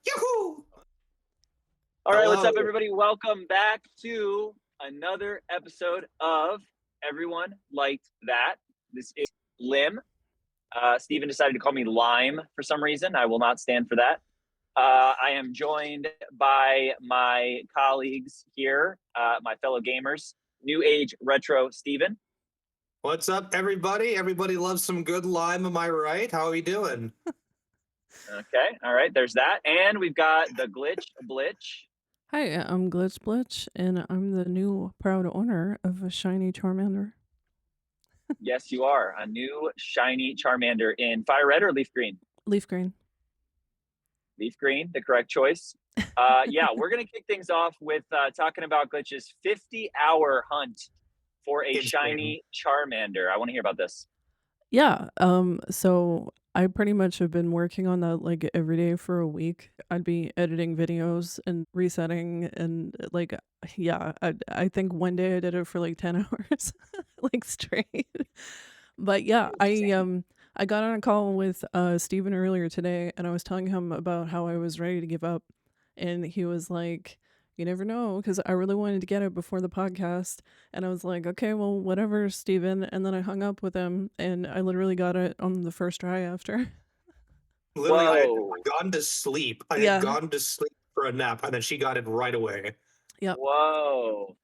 Yahoo! All right, what's up, Hello. everybody? Welcome back to another episode of Everyone Liked That. This is Lim. Steven decided to call me Lime for some reason. I will not stand for that. I am joined by my colleagues here, my fellow gamers, New Age Retro Steven. What's up, everybody? Everybody loves some good lime, am I right? How are we doing? Okay, all right, there's that. And we've got the Glitch Blitch. Hi, I'm Glitch Blitch, and I'm the new proud owner of a shiny Charmander. Yes, you are. A new shiny Charmander in Fire Red or Leaf Green? Leaf green. Leaf green, the correct choice. Yeah, we're going to kick things off with talking about Glitch's 50-hour hunt for a Insane. shiny Charmander. I want to hear about this. Yeah, so I pretty much have been working on that like every day for a week. I'd be editing videos and resetting and yeah, I think one day I did it for like 10 hours like straight. But yeah, I got on a call with Steven earlier today and I was telling him about how I was ready to give up and he was like, you never know, because I really wanted to get it before the podcast. And I was like, okay, well, whatever, Steven. And then I hung up with him and I literally got it on the first try after. Literally, I had Whoa. gone to sleep. I Yeah. had gone to sleep for a nap, and then she got it right away. Yep. Whoa.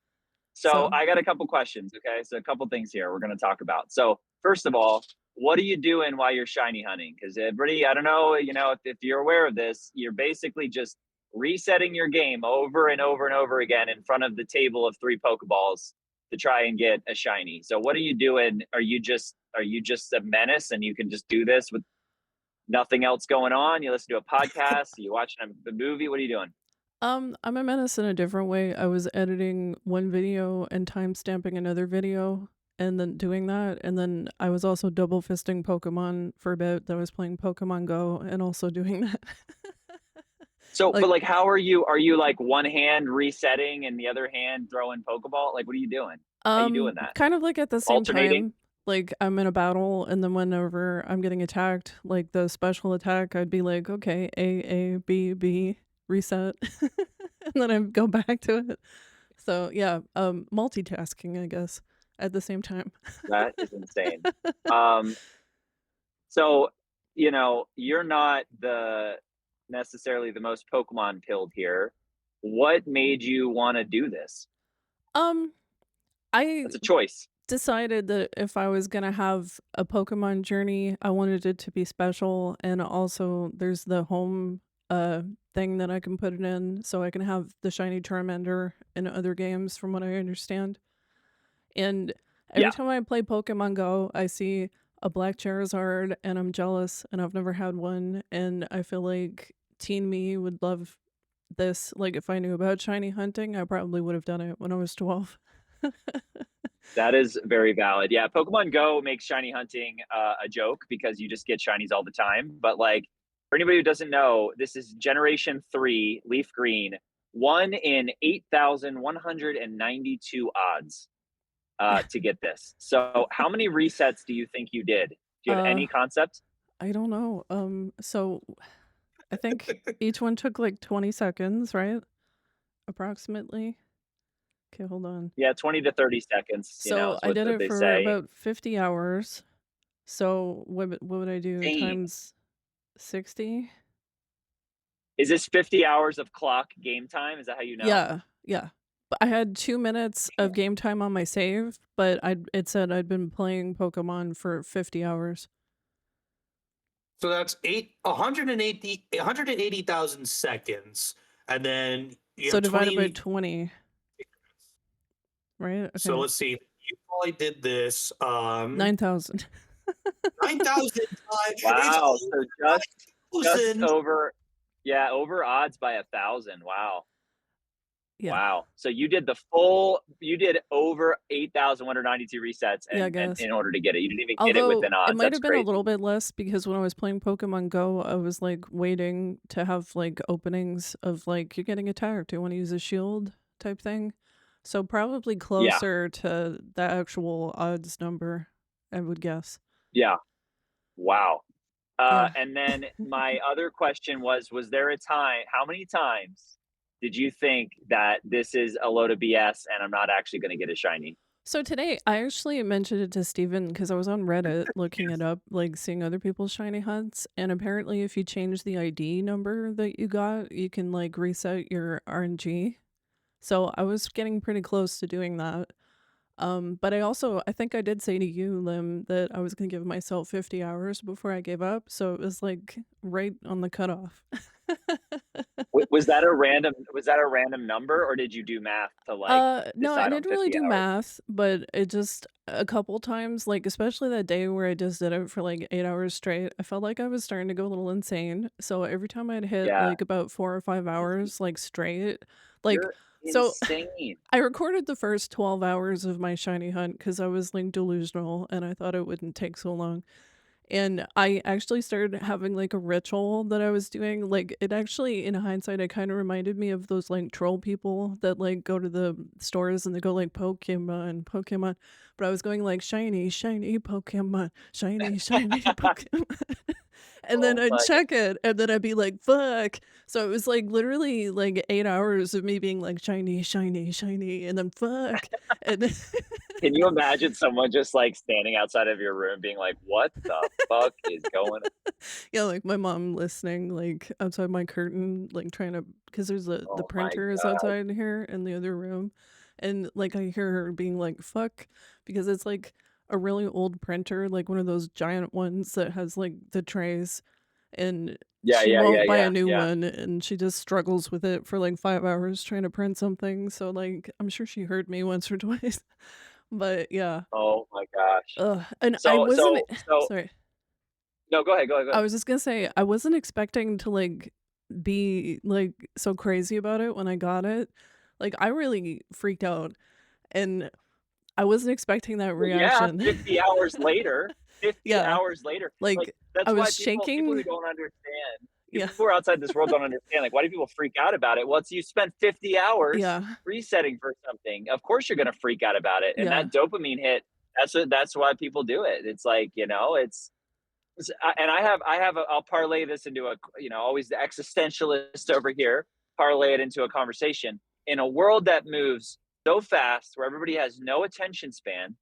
So So I got a couple questions, okay? So a couple things here we're going to talk about. So first of all, what are you doing while you're shiny hunting? Because everybody, I don't know, if you're aware of this, you're basically just resetting your game over and over and over again in front of the table of 3 Pokeballs to try and get a shiny. So what are you doing? Are you just a menace and you can just do this with nothing else going on? You listen to a podcast? Are you watching a movie? What are you doing? I'm a menace in a different way. I was editing one video and time stamping another video and then doing that. And then I was also double fisting Pokemon for a bit. I was playing Pokemon Go and also doing that. So, Like- but like, how are you? Are you like one hand resetting and the other hand throwing Pokeball? Like, what are you doing? How are you doing that? Kind of like at the same Alternating? time, like I'm in a battle and then whenever I'm getting attacked, like the special attack, I'd be like, okay, A, B, B, reset. And then I'd go back to it. So yeah, multitasking, I guess, at the same time. That is insane. So you're not necessarily the most Pokemon pilled here. What made you want to do this? I It's a choice. decided that if I was gonna have a Pokemon journey, I wanted it to be special, and also there's the home thing that I can put it in, so I can have the shiny Charmander in other games, from what I understand. And every Yeah. time I play Pokemon Go, I see a black Charizard, and I'm jealous, and I've never had one, and I feel like teen me would love this. Like if I knew about shiny hunting, I probably would have done it when I was 12. That is very valid. Yeah, Pokemon Go makes shiny hunting a joke because you just get shinies all the time. But like for anybody who doesn't know, this is Generation 3 Leaf Green, 1 in 8,192 odds to get this. So how many resets do you think you did? Do you have any concept? I don't know. So I think each one took like 20 seconds, right? Approximately. Okay, hold on. Yeah, 20 to 30 seconds. So I what did it they for say. about 50 hours. So what would I do? Dang. Times 60? Is this 50 hours of clock game time? Is that how you know? Yeah. But I had 2 minutes of game time on my save, but it said I'd been playing Pokemon for 50 hours. So that's 180,000 seconds, and then you So have divided by 20. 20, right? Okay. So let's see. You probably did this 9,000. 9,000 times. Wow. So just 9,000. over odds by 1,000. Wow. Yeah. Wow. So you did over 8,192 resets Yeah, I and guess. in order to get it. You didn't even get it Although within odds. it might That's have been crazy. a little bit less because when I was playing Pokemon Go, I was like waiting to have like openings of like you're getting attacked. Do you want to use a shield type thing? So probably closer to the actual odds number, I would guess. Yeah. Wow. Yeah. And then my other question was there a time, how many times did you think that this is a load of BS and I'm not actually gonna get a shiny? So today, I actually mentioned it to Steven because I was on Reddit looking it up, like seeing other people's shiny hunts, and apparently if you change the ID number that you got, you can like reset your RNG. So I was getting pretty close to doing that. But I think I did say to you, Lim, that I was gonna give myself 50 hours before I gave up, so it was like right on the cutoff. Was that a random number, or did you do math to, like, No, I decide on didn't really 50 do hours? math, but it just a couple times, like especially that day where I just did it for like 8 hours straight, I felt like I was starting to go a little insane. So every time I'd hit Yeah. like about 4 or 5 hours like straight, like You're so insane. I recorded the first 12 hours of my shiny hunt because I was like delusional and I thought it wouldn't take so long. And I actually started having like a ritual that I was doing. Like it actually, in hindsight, it kind of reminded me of those like troll people that like go to the stores and they go like Pokemon, Pokemon. But I was going like shiny, shiny Pokemon, shiny, shiny Pokemon. And then Oh I'd my check it and then I'd be like, fuck. So it was like literally like 8 hours of me being like shiny, shiny, shiny, and then fuck. And Can you imagine someone just, like, standing outside of your room being like, "What the fuck is going on?" yeah, like my mom listening, like outside my curtain, like trying to, because there's the Oh my printer is god. outside here in the other room, and like I hear her being like "fuck," because it's like a really old printer, like one of those giant ones that has like the trays, and Yeah, she yeah, yeah, won't buy yeah, a new yeah. one, and she just struggles with it for like 5 hours trying to print something. So like I'm sure she heard me once or twice, but yeah, Oh my gosh. and I So wasn't so so sorry. No, go ahead, go ahead, go I ahead. was just gonna say, I wasn't expecting to, like, be, like, so crazy about it when I got it. Like, I really freaked out, and I wasn't expecting that Well, yeah, reaction. 50 hours later, 50 Yeah, hours later, like, like, I that's was why people who shaking. don't understand, Yeah, people who are outside this world don't understand, like, why do people freak out about it? Well, it's you spent 50 hours yeah, resetting for something. Of course you're gonna freak out about it, and yeah. that dopamine hit, that's why people do it. It's like, and I'll parlay this into always the existentialist over here, parlay it into a conversation. In a world that moves so fast, where everybody has no attention span,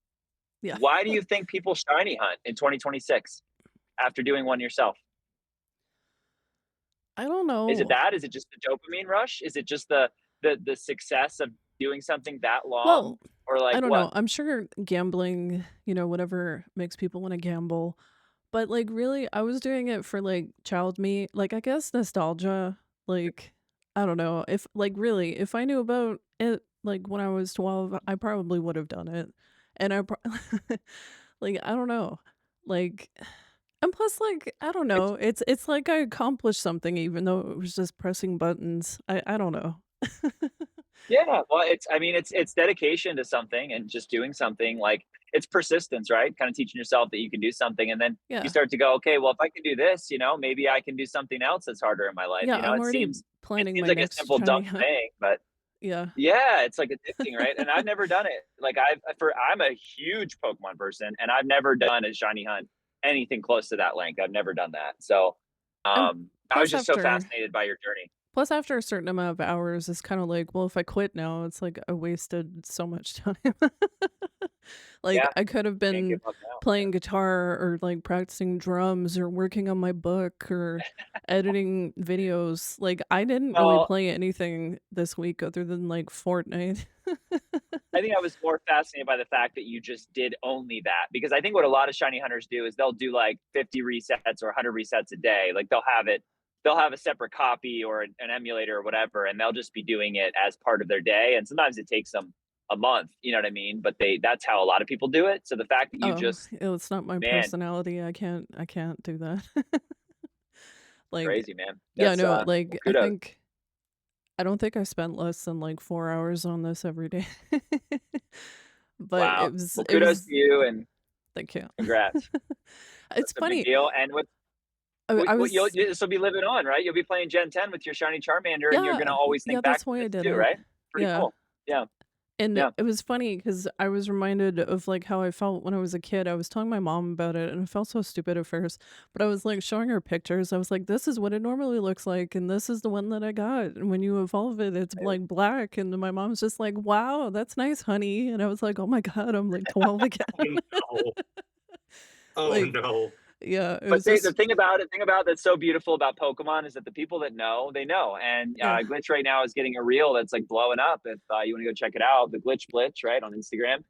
Yeah. why do you think people shiny hunt in 2026 after doing one yourself? I don't Is it know. that? Is it just the dopamine rush? Is it just the success of doing something that long? Well, Or like I don't what? know. I'm sure gambling, you know, whatever makes people wanna gamble, but, like, really, I was doing it for, like, child me, like, I guess nostalgia, like, I don't know, if like, really, if I knew about it, like, when I was 12, I probably would have done it, and I like, I don't know, like, and plus, like, I don't It's know, it's like I accomplished something even though it was just pressing buttons. I don't know. Yeah, well, it's dedication to something and just doing something, like, it's persistence, right? Kinda teaching yourself that you can do something, and then you Yeah. start to go, "Okay, well, if I can do this, maybe I can do something else that's harder in my life," Yeah, you know? I'm It already seems it planning seems my like a next simple, shiny dumb hunt. thing, but Yeah. yeah, it's, like, addicting, right? And I've never done it. Like, I'm a huge Pokemon person, and I've never done a shiny hunt anything close to that length. I've never done that. So, And I was plus just so after fascinated by your journey. plus after a certain amount of hours, it's kinda like, well, if I quit now, it's like I wasted so much time. Like, Yeah, I could have can't give been up now. playing guitar or, like, practicing drums or working on my book or editing videos. Like, I didn't really Well, play anything this week other than, like, Fortnite. I think I was more fascinated by the fact that you just did only that, because I think what a lot of shiny hunters do is they'll do like 50 resets or 100 resets a day. Like they'll have a separate copy or an emulator or whatever, and they'll just be doing it as part of their day. And sometimes it takes them a month, you know what I mean? But that's how a lot of people do it. So the fact that you Oh, just, it's not my man, personality. I can't do that. Like, crazy, man. yeah, That's, no, well, like, kudos. I don't think I spent less than, like, 4 hours on this every day. But Wow. Well, it kudos to was you and thank you. congrats. It's That's a big funny, deal. And I was this will be living on, right? You'll be playing Gen 10 with your shiny Charmander, and you're gonna yeah, always yeah, think back that's to why I this did too, it. right? Pretty Yeah. cool. Yeah. And Yeah. it was funny because I was reminded of, like, how I felt when I was a kid. I was telling my mom about it, and I felt so stupid at first, but I was, like, showing her pictures. I was like, "This is what it normally looks like, and this is the one that I got, and when you evolve it, it's, like, black," and then my mom's just like, "Wow, that's nice, honey," and I was like, "Oh my god, I'm, like, 12 again." Oh no. Oh Like, no. yeah, it But was the just thing about that's so beautiful about Pokemon is that the people that know, they know. And yeah, Glitch right now is getting a reel that's like blowing up. If you want to go check it out, the Glitch right on Instagram,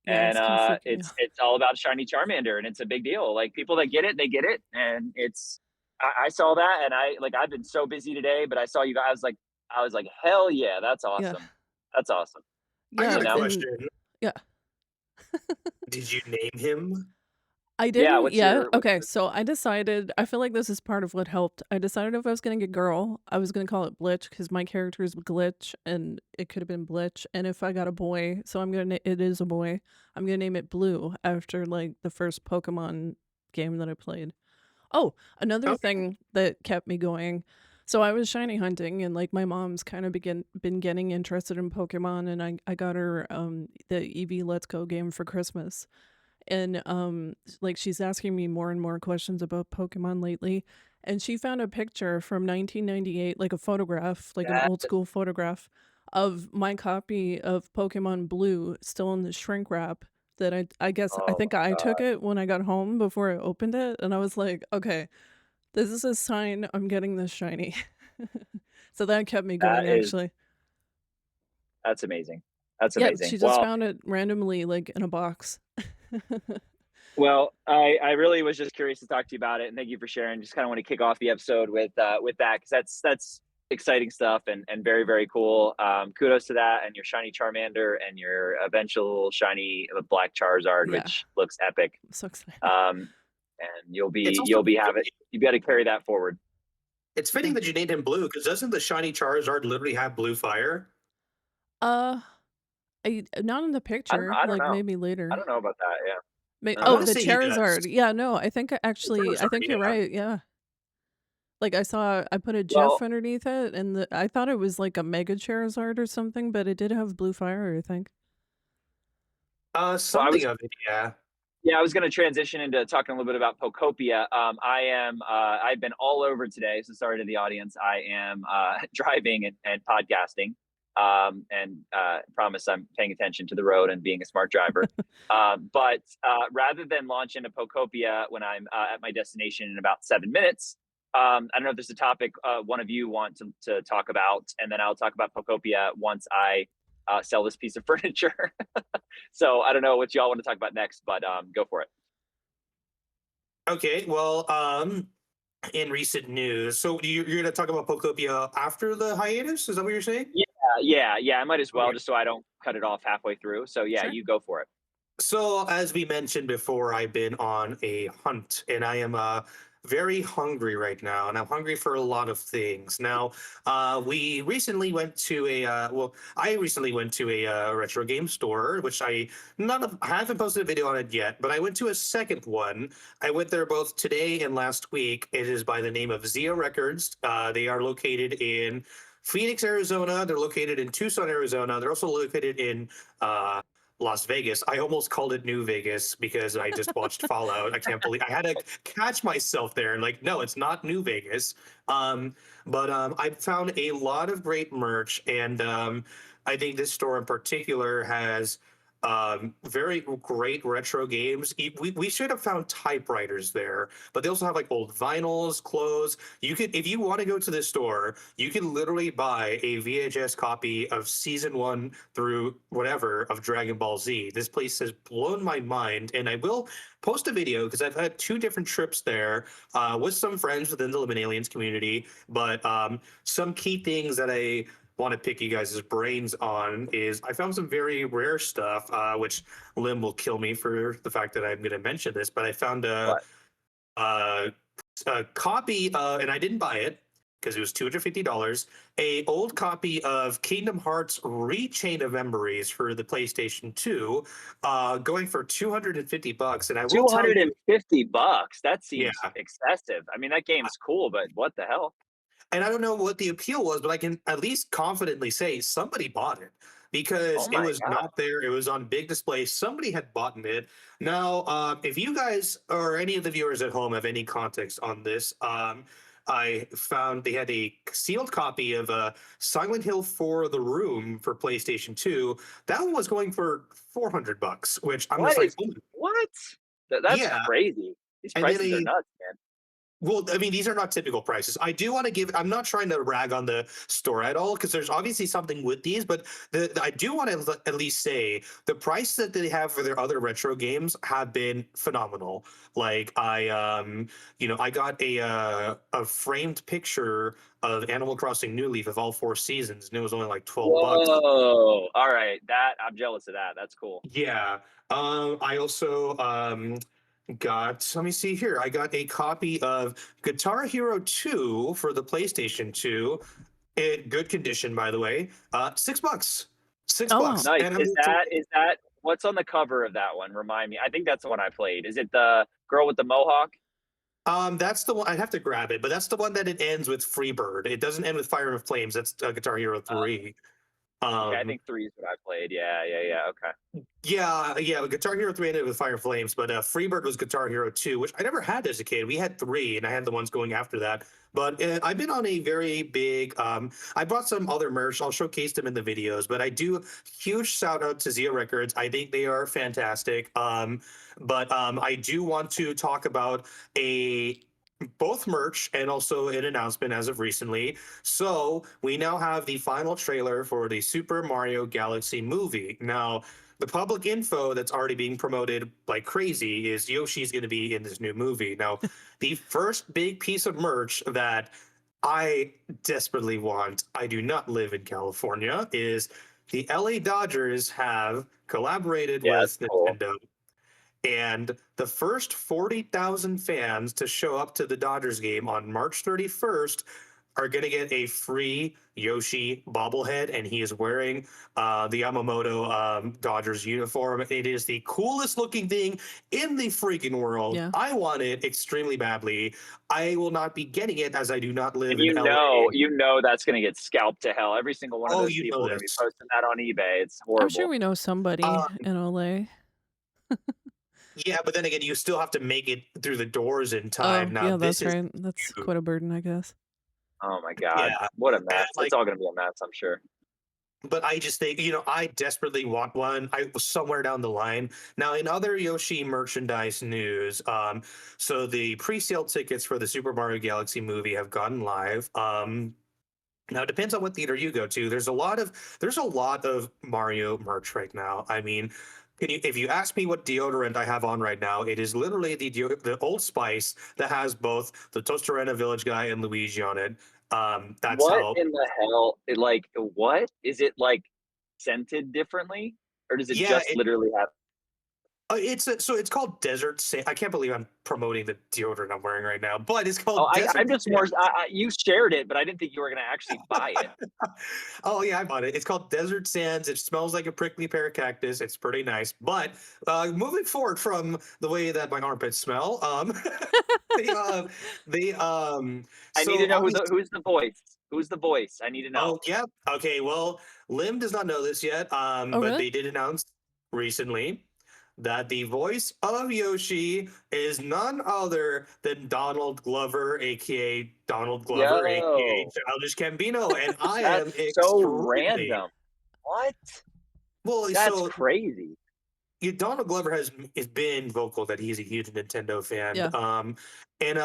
yeah, and it's kinda freaking me out. it's all about shiny Charmander, and it's a big deal. Like people that get it, they get it, and it's. I saw that, and I've been so busy today, but I saw you guys like I was like, hell yeah, that's Yeah, awesome, that's awesome. I got yeah, You a know, and question. yeah. Did you name him? I yeah. didn't yet. What's Okay, your so I decided I feel like this is part of what helped. I decided if I was gonna get girl, I was gonna call it Blitch because my character is Glitch and it could have been Blitch. And if I got a boy, so it is a boy, I'm gonna name it Blue after like the first Pokemon game that I played. Oh, another Okay. thing that kept me going. So I was shiny hunting and like my mom's kind of been getting interested in Pokemon and I got her the EV Let's Go game for Christmas. And like she's asking me more and more questions about Pokemon lately. And she found a picture from 1998, like a photograph, like an old that? school photograph of my copy of Pokemon Blue still in the shrink wrap that I guess I Oh think my I took god, it when I got home before I opened it and I was like, "Okay, this is a sign I'm getting this shiny." So that kept me that going is actually. that's amazing. That's Yeah, amazing. she just Well, found it randomly like in a box. Well, I really was just curious to talk to you about it, and thank you for sharing. Just kind of want to kick off the episode with that because that's exciting stuff and very very cool. Kudos to that and your shiny Charmander and your eventual shiny Black Charizard, Yeah, which looks epic. I'm so excited. Um, and It's also you'll be have it. You got to carry that forward. it's Yeah. fitting that you named him Blue because doesn't the shiny Charizard literally have blue fire? Uh, I not in the picture, I don't like, know. maybe I later. don't know about that. May Yeah. I oh, want to the say he Charizard. does. Yeah, no, I think I Charizard, think you're yeah. right, yeah. Like, I put a GIF Well, underneath it, and I thought it was, like, a Mega Charizard or something, but it did have blue fire, I think. well, I Something was of it, yeah. Yeah, I was going to transition into talking a little bit about Pokopia. I've been all over today, so sorry to the audience. I am driving and podcasting, and promise I'm paying attention to the road and being a smart driver. But rather than launch into Pokopia when I'm at my destination in about 7 minutes, I don't know if there's a topic one of you want to talk about, and then I'll talk about Pokopia once I sell this piece of furniture. So I don't know what y'all want to talk about next, but go for it. Okay, well, in recent news, so you're gonna talk about Pokopia after the hiatus? Is that what you're saying? Yeah, yeah. I might as well, Okay, just so I don't cut it off halfway through. So yeah, Sure. you go for it. so as we mentioned before, I've been on a hunt, and I am very hungry right now, and I'm hungry for a lot of things. Now, we recently went to I recently went to a retro game store, which I haven't posted a video on it yet, but I went to a second one. I went there both today and last week. It is by the name of Zia Records. They are located in Phoenix, Arizona. They're located in Tucson, Arizona. They're also located in Las Vegas. I almost called it New Vegas because I just watched Fallout. I can't believe I had to catch myself there and like, no, it's not New Vegas. Um, but I found a lot of great merch, and I think this store in particular has very great retro games. We should have found typewriters there, but they also have like old vinyls, clothes. You could, if you want to go to this store, you can literally buy a VHS copy of season one through whatever of Dragon Ball Z. This place has blown my mind, and I will post a video because I've had two different trips there with some friends within the Lemon Aliens community. But some key things that I want to pick you guys' brains on is I found some very rare stuff, which Lim will kill me for the fact that I'm going to mention this, but I found What? a, a copy, and I didn't buy it because it was $250, a old copy of Kingdom Hearts Rechain of Memories for the PlayStation 2, going for $250. And I will tell you, $250. That yeah, seems excessive. I mean, that game's cool, but what the hell? and I don't know what the appeal was, but I can at least confidently say somebody bought it. because Oh it my was god. not there. It was on big display. Somebody had bought it. Now, if you guys or any of the viewers at home have any context on this, I found they had a sealed copy of Silent Hill 4: The Room for PlayStation 2. That one was going for $400, which I'm just What like, is "Oh, what? That's yeah." crazy. These And then prices are a nuts, man. well, I mean, these are not typical prices. I do want to give. I'm not trying to rag on the store at all because there's obviously something with these, but I do want to at least say the price that they have for their other retro games have been phenomenal. Like I got a framed picture of Animal Crossing New Leaf of all four seasons, and it was only like $12. Whoa! All right, that I'm jealous of that. That's cool. Yeah. I also let me see here. I got a copy of Guitar Hero 2 for the PlayStation 2 in good condition, by the way. $6. Six Oh, wow. bucks. Nice. And I Is mean, that what's on the cover of that one? Remind me. I think that's the one I played. Is it the girl with the mohawk? that's the one. I'd have to grab it, but that's the one that it ends with Freebird. It doesn't end with Fire of Flames. That's Guitar Hero Uh, 3. okay, I Um, think three is what I played. Yeah, yeah, yeah. Okay. yeah. Guitar Hero 3 ended with Fire Flames, but Freebird was Guitar Hero 2, which I never had as a kid. We had 3, and I had the ones going after that. But I've been on a very big. I brought some other merch. I'll showcase them in the videos. But I do huge shout out to Zia Records. I think they are fantastic. But I do want to talk about a both merch and also an announcement as of recently. So we now have the final trailer for the Super Mario Galaxy movie. Now, the public info that's already being promoted like crazy is Yoshi's going to be in this new movie. Now, the first big piece of merch that I desperately want, I do not live in California, is the LA Dodgers have collaborated Yeah, that's with cool. Nintendo, and the first 40,000 fans to show up to the Dodgers game on March 31st are going to get a free Yoshi bobblehead, and he is wearing the Yamamoto Dodgers uniform. It is the coolest looking thing in the freaking world. Yeah. I want it extremely badly. I will not be getting it as I do not live And in LA. you know that's gonna get scalped to hell. Every single one of Oh, those you people know are gonna be this. posting that on eBay. It's I'm sure horrible. we know Uh, somebody in LA. yeah, but then again, you still have to make it through the doors in time. Oh, Now, yeah, this that's is right. That's huge. quite a burden, I guess. Oh my god, Yeah. what a And mess! It's like, all gonna be a mess, I'm sure. but I just think, I desperately want one. I was somewhere down the line. Now, in other Yoshi merchandise news, so the pre-sale tickets for the Super Mario Galaxy movie have gone live. Now it depends on what theater you go to. There's a lot of Mario merch right now. I mean, if you ask me what deodorant I have on right now, it is literally the Old Spice that has both the Tostarena Village Guy and Luigi on it. That's What how. in the hell? What is it like scented differently, or does it Yeah, just literally have? so it's called Desert Sand. I can't believe I'm promoting the deodorant I'm wearing right now, but it's Oh, called Desert I'm just Sand. more. You shared it, but I didn't think you were gonna actually buy it. Oh yeah, I bought it. It's called Desert Sands. It smells like a prickly pear cactus. It's pretty nice. But moving forward from the way that my armpits smell, they they I need to so know obviously. who's the voice. Who's the voice? I need to know. Oh yeah, okay. Well, Lim does not know this yet, Oh, but really? they did announce recently that the voice of Yoshi is none other than Donald Glover, aka Donald Glover, aka Yo, Childish Gambino, and I am that's so extremely random. What? well. That's So crazy. Donald Glover has been vocal that he's a huge Nintendo fan. Yeah. And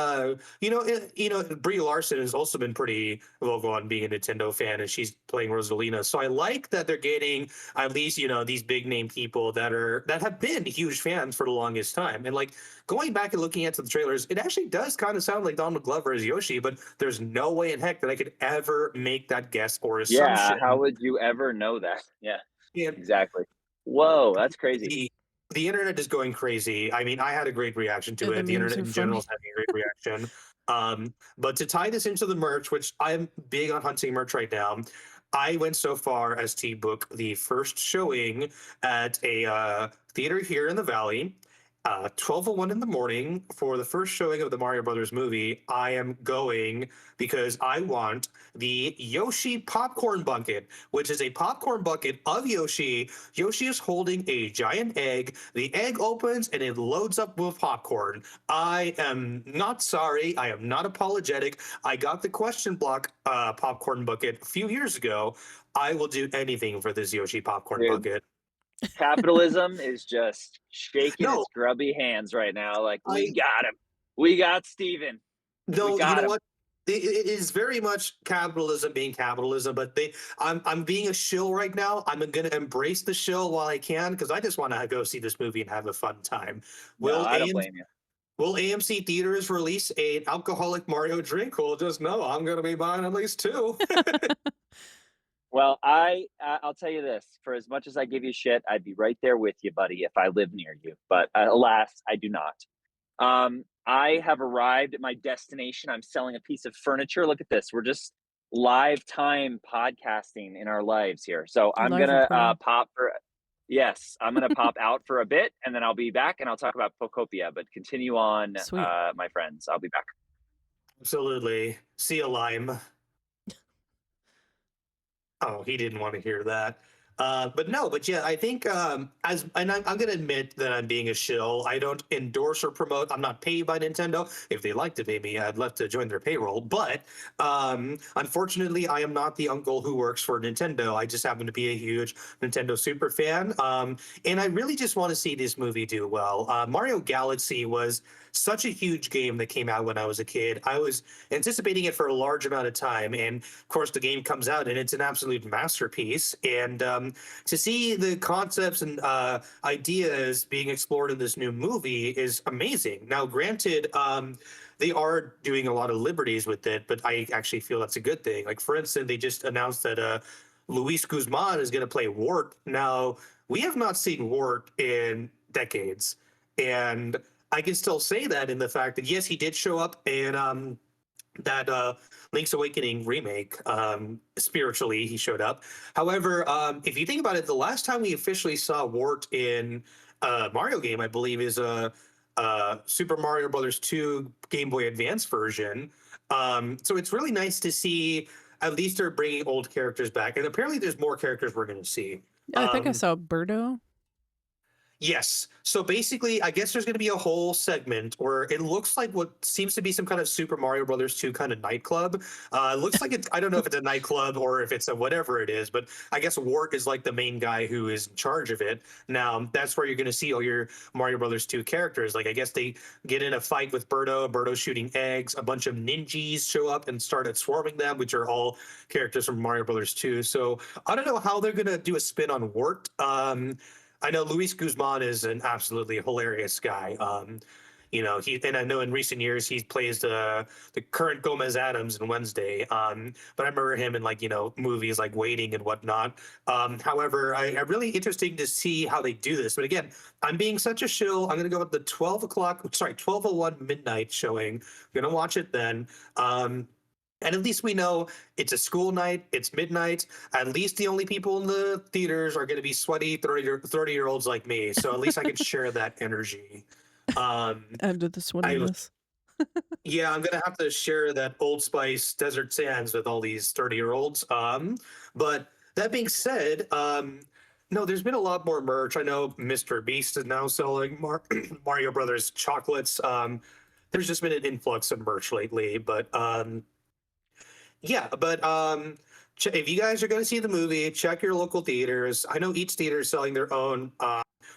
Brie Larson has also been pretty vocal on being a Nintendo fan, and she's playing Rosalina. So I like that they're getting at least these big name people that have been huge fans for the longest time. And like going back and looking at the trailers, it actually does kind of sound like Donald Glover as Yoshi, but there's no way in heck that I could ever make that guess or Yeah, how assumption. would you ever know that? Yeah, And exactly. Whoa, that's crazy. the the internet is going crazy. I mean, I had a great reaction to The it. The memes internet are in general funny. is having a great reaction. But to tie this into the merch, which I'm big on hunting merch right now, I went so far as to book the first showing at a theater here in the Valley. 12:01 in the morning for the first showing of the Mario Brothers movie. I am going because I want the Yoshi popcorn bucket, which is a popcorn bucket of Yoshi. Yoshi is holding a giant egg. The egg opens and it loads up with popcorn. I am not sorry. I am not apologetic. I got the question block popcorn bucket a few years ago. I will do anything for this Yoshi popcorn Dude, bucket. capitalism is just shaking No, its grubby hands right now. Like, we I got him. We got Steven. We no, you got know him. what? It is very much capitalism being capitalism, but I'm being a shill right now. I'm gonna embrace the shill while I can because I just want to go see this movie and have a fun time. No, Will I don't AM blame you. will AMC theaters release an alcoholic Mario drink? Well, just know I'm gonna be buying at least two. Well, I'll tell you this: for as much as I give you shit, I'd be right there with you, buddy, if I lived near you. But alas, I do not. I have arrived at my destination. I'm selling a piece of furniture. Look at this. We're just live time podcasting in our lives here. So I'm Live gonna recording. pop for. Yes, I'm gonna pop out for a bit, and then I'll be back, and I'll talk about Pokopia. But continue on, Sweet. my friends. I'll be back. Absolutely. See a lime. Oh, he didn't want to hear that. But no, but yeah, I think and I'm going to admit that I'm being a shill. I don't endorse or promote. I'm not paid by Nintendo. If they like to pay me, I'd love to join their payroll. But unfortunately, I am not the uncle who works for Nintendo. I just happen to be a huge Nintendo super fan, and I really just want to see this movie do well. Mario Galaxy was such a huge game that came out when I was a kid. I was anticipating it for a large amount of time, and of course, the game comes out and it's an absolute masterpiece. And to see the concepts and ideas being explored in this new movie is amazing. Now, granted, they are doing a lot of liberties with it, but I actually feel that's a good thing. Like, for instance, they just announced that Luis Guzman is going to play Wart. Now, we have not seen Wart in decades. And I can still say that in the fact that, yes, he did show up in that Link's Awakening remake. Spiritually, he showed up. However, if you think about it, the last time we officially saw Wart in a Mario game, I believe, is Super Mario Brothers 2 Game Boy Advance version. So it's really nice to see at least they're bringing old characters back, and apparently there's more characters we're going to see. Yeah, I think I Um, saw Birdo. Yes. So basically, I guess there's going to be a whole segment where it looks like what seems to be some kind of Super Mario Brothers 2 kind of nightclub. It looks like it's, I don't know if it's a nightclub or if it's a whatever it is, but I guess Wart is like the main guy who is in charge of it. Now, that's where you're going to see all your Mario Brothers 2 characters. Like, I guess they get in a fight with Birdo, Birdo shooting eggs, a bunch of ninjas show up and started swarming them, which are all characters from Mario Brothers 2. So I don't know how they're going to do a spin on Wart. I know Luis Guzman is an absolutely hilarious guy. He and I know in recent years he plays the current Gomez Adams in Wednesday. But I remember him in movies like Waiting and whatnot. However, I'm really interesting to see how they do this. But again, I'm being such a shill. I'm gonna go with the 12:01 midnight showing. I'm gonna watch it then. And at least we know it's a school night, it's midnight. At least the only people in the theaters are going to be sweaty 30-year-olds like me. So at least I can share that energy. Um, Add to the I was, sweatiness. yeah, I'm going to have to share that Old Spice Desert Sands with all these 30-year-olds. But that being said, no, there's been a lot more merch. I know Mr. Beast is now selling Mario Brothers chocolates. There's just been an influx of merch lately, but yeah, but if you guys are going to see the movie, check your local theaters. I know each theater is selling their own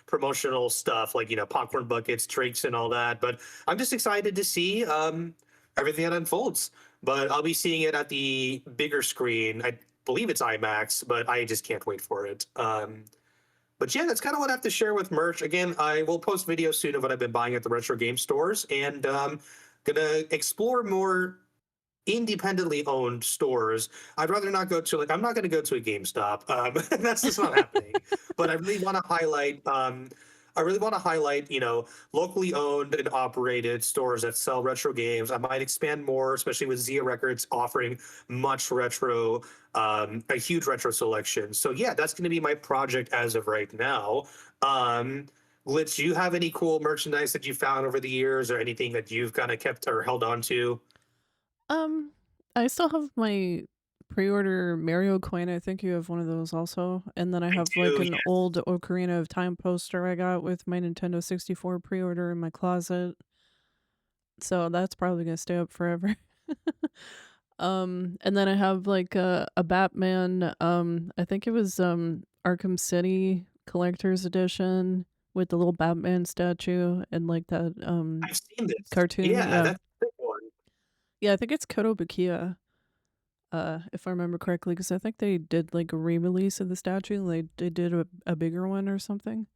promotional stuff, like popcorn buckets, drinks, and all that. But I'm just excited to see everything that unfolds. But I'll be seeing it at the bigger screen. I believe it's IMAX, but I just can't wait for it. But yeah, that's kind of what I have to share with merch. Again, I will post videos soon of what I've been buying at the retro game stores, and gonna explore more independently owned stores. I'd rather not go to I'm not going to go to a GameStop. That's just not happening. But I really want to highlight. I really want to highlight, locally owned and operated stores that sell retro games. I might expand more, especially with Zia Records offering much retro, a huge retro selection. So yeah, that's going to be my project as of right now. Glitch, do you have any cool merchandise that you found over the years, or anything that you've kind of kept or held on to? Um, I still have my pre-order Mario coin. I think you have one of those also. And then I I have like do, an old Ocarina of Time poster I got with my Nintendo 64 pre-order in my closet. So that's probably gonna stay up forever. And then I have like a Batman, I think it was Arkham City Collector's Edition with the little Batman statue and like that I've seen this. cartoon. Yeah, Yeah. that's a big one. Yeah, I think it's Kotobukiya, if I remember correctly, because I think they did like a re-release of the statue. They did a bigger one or something.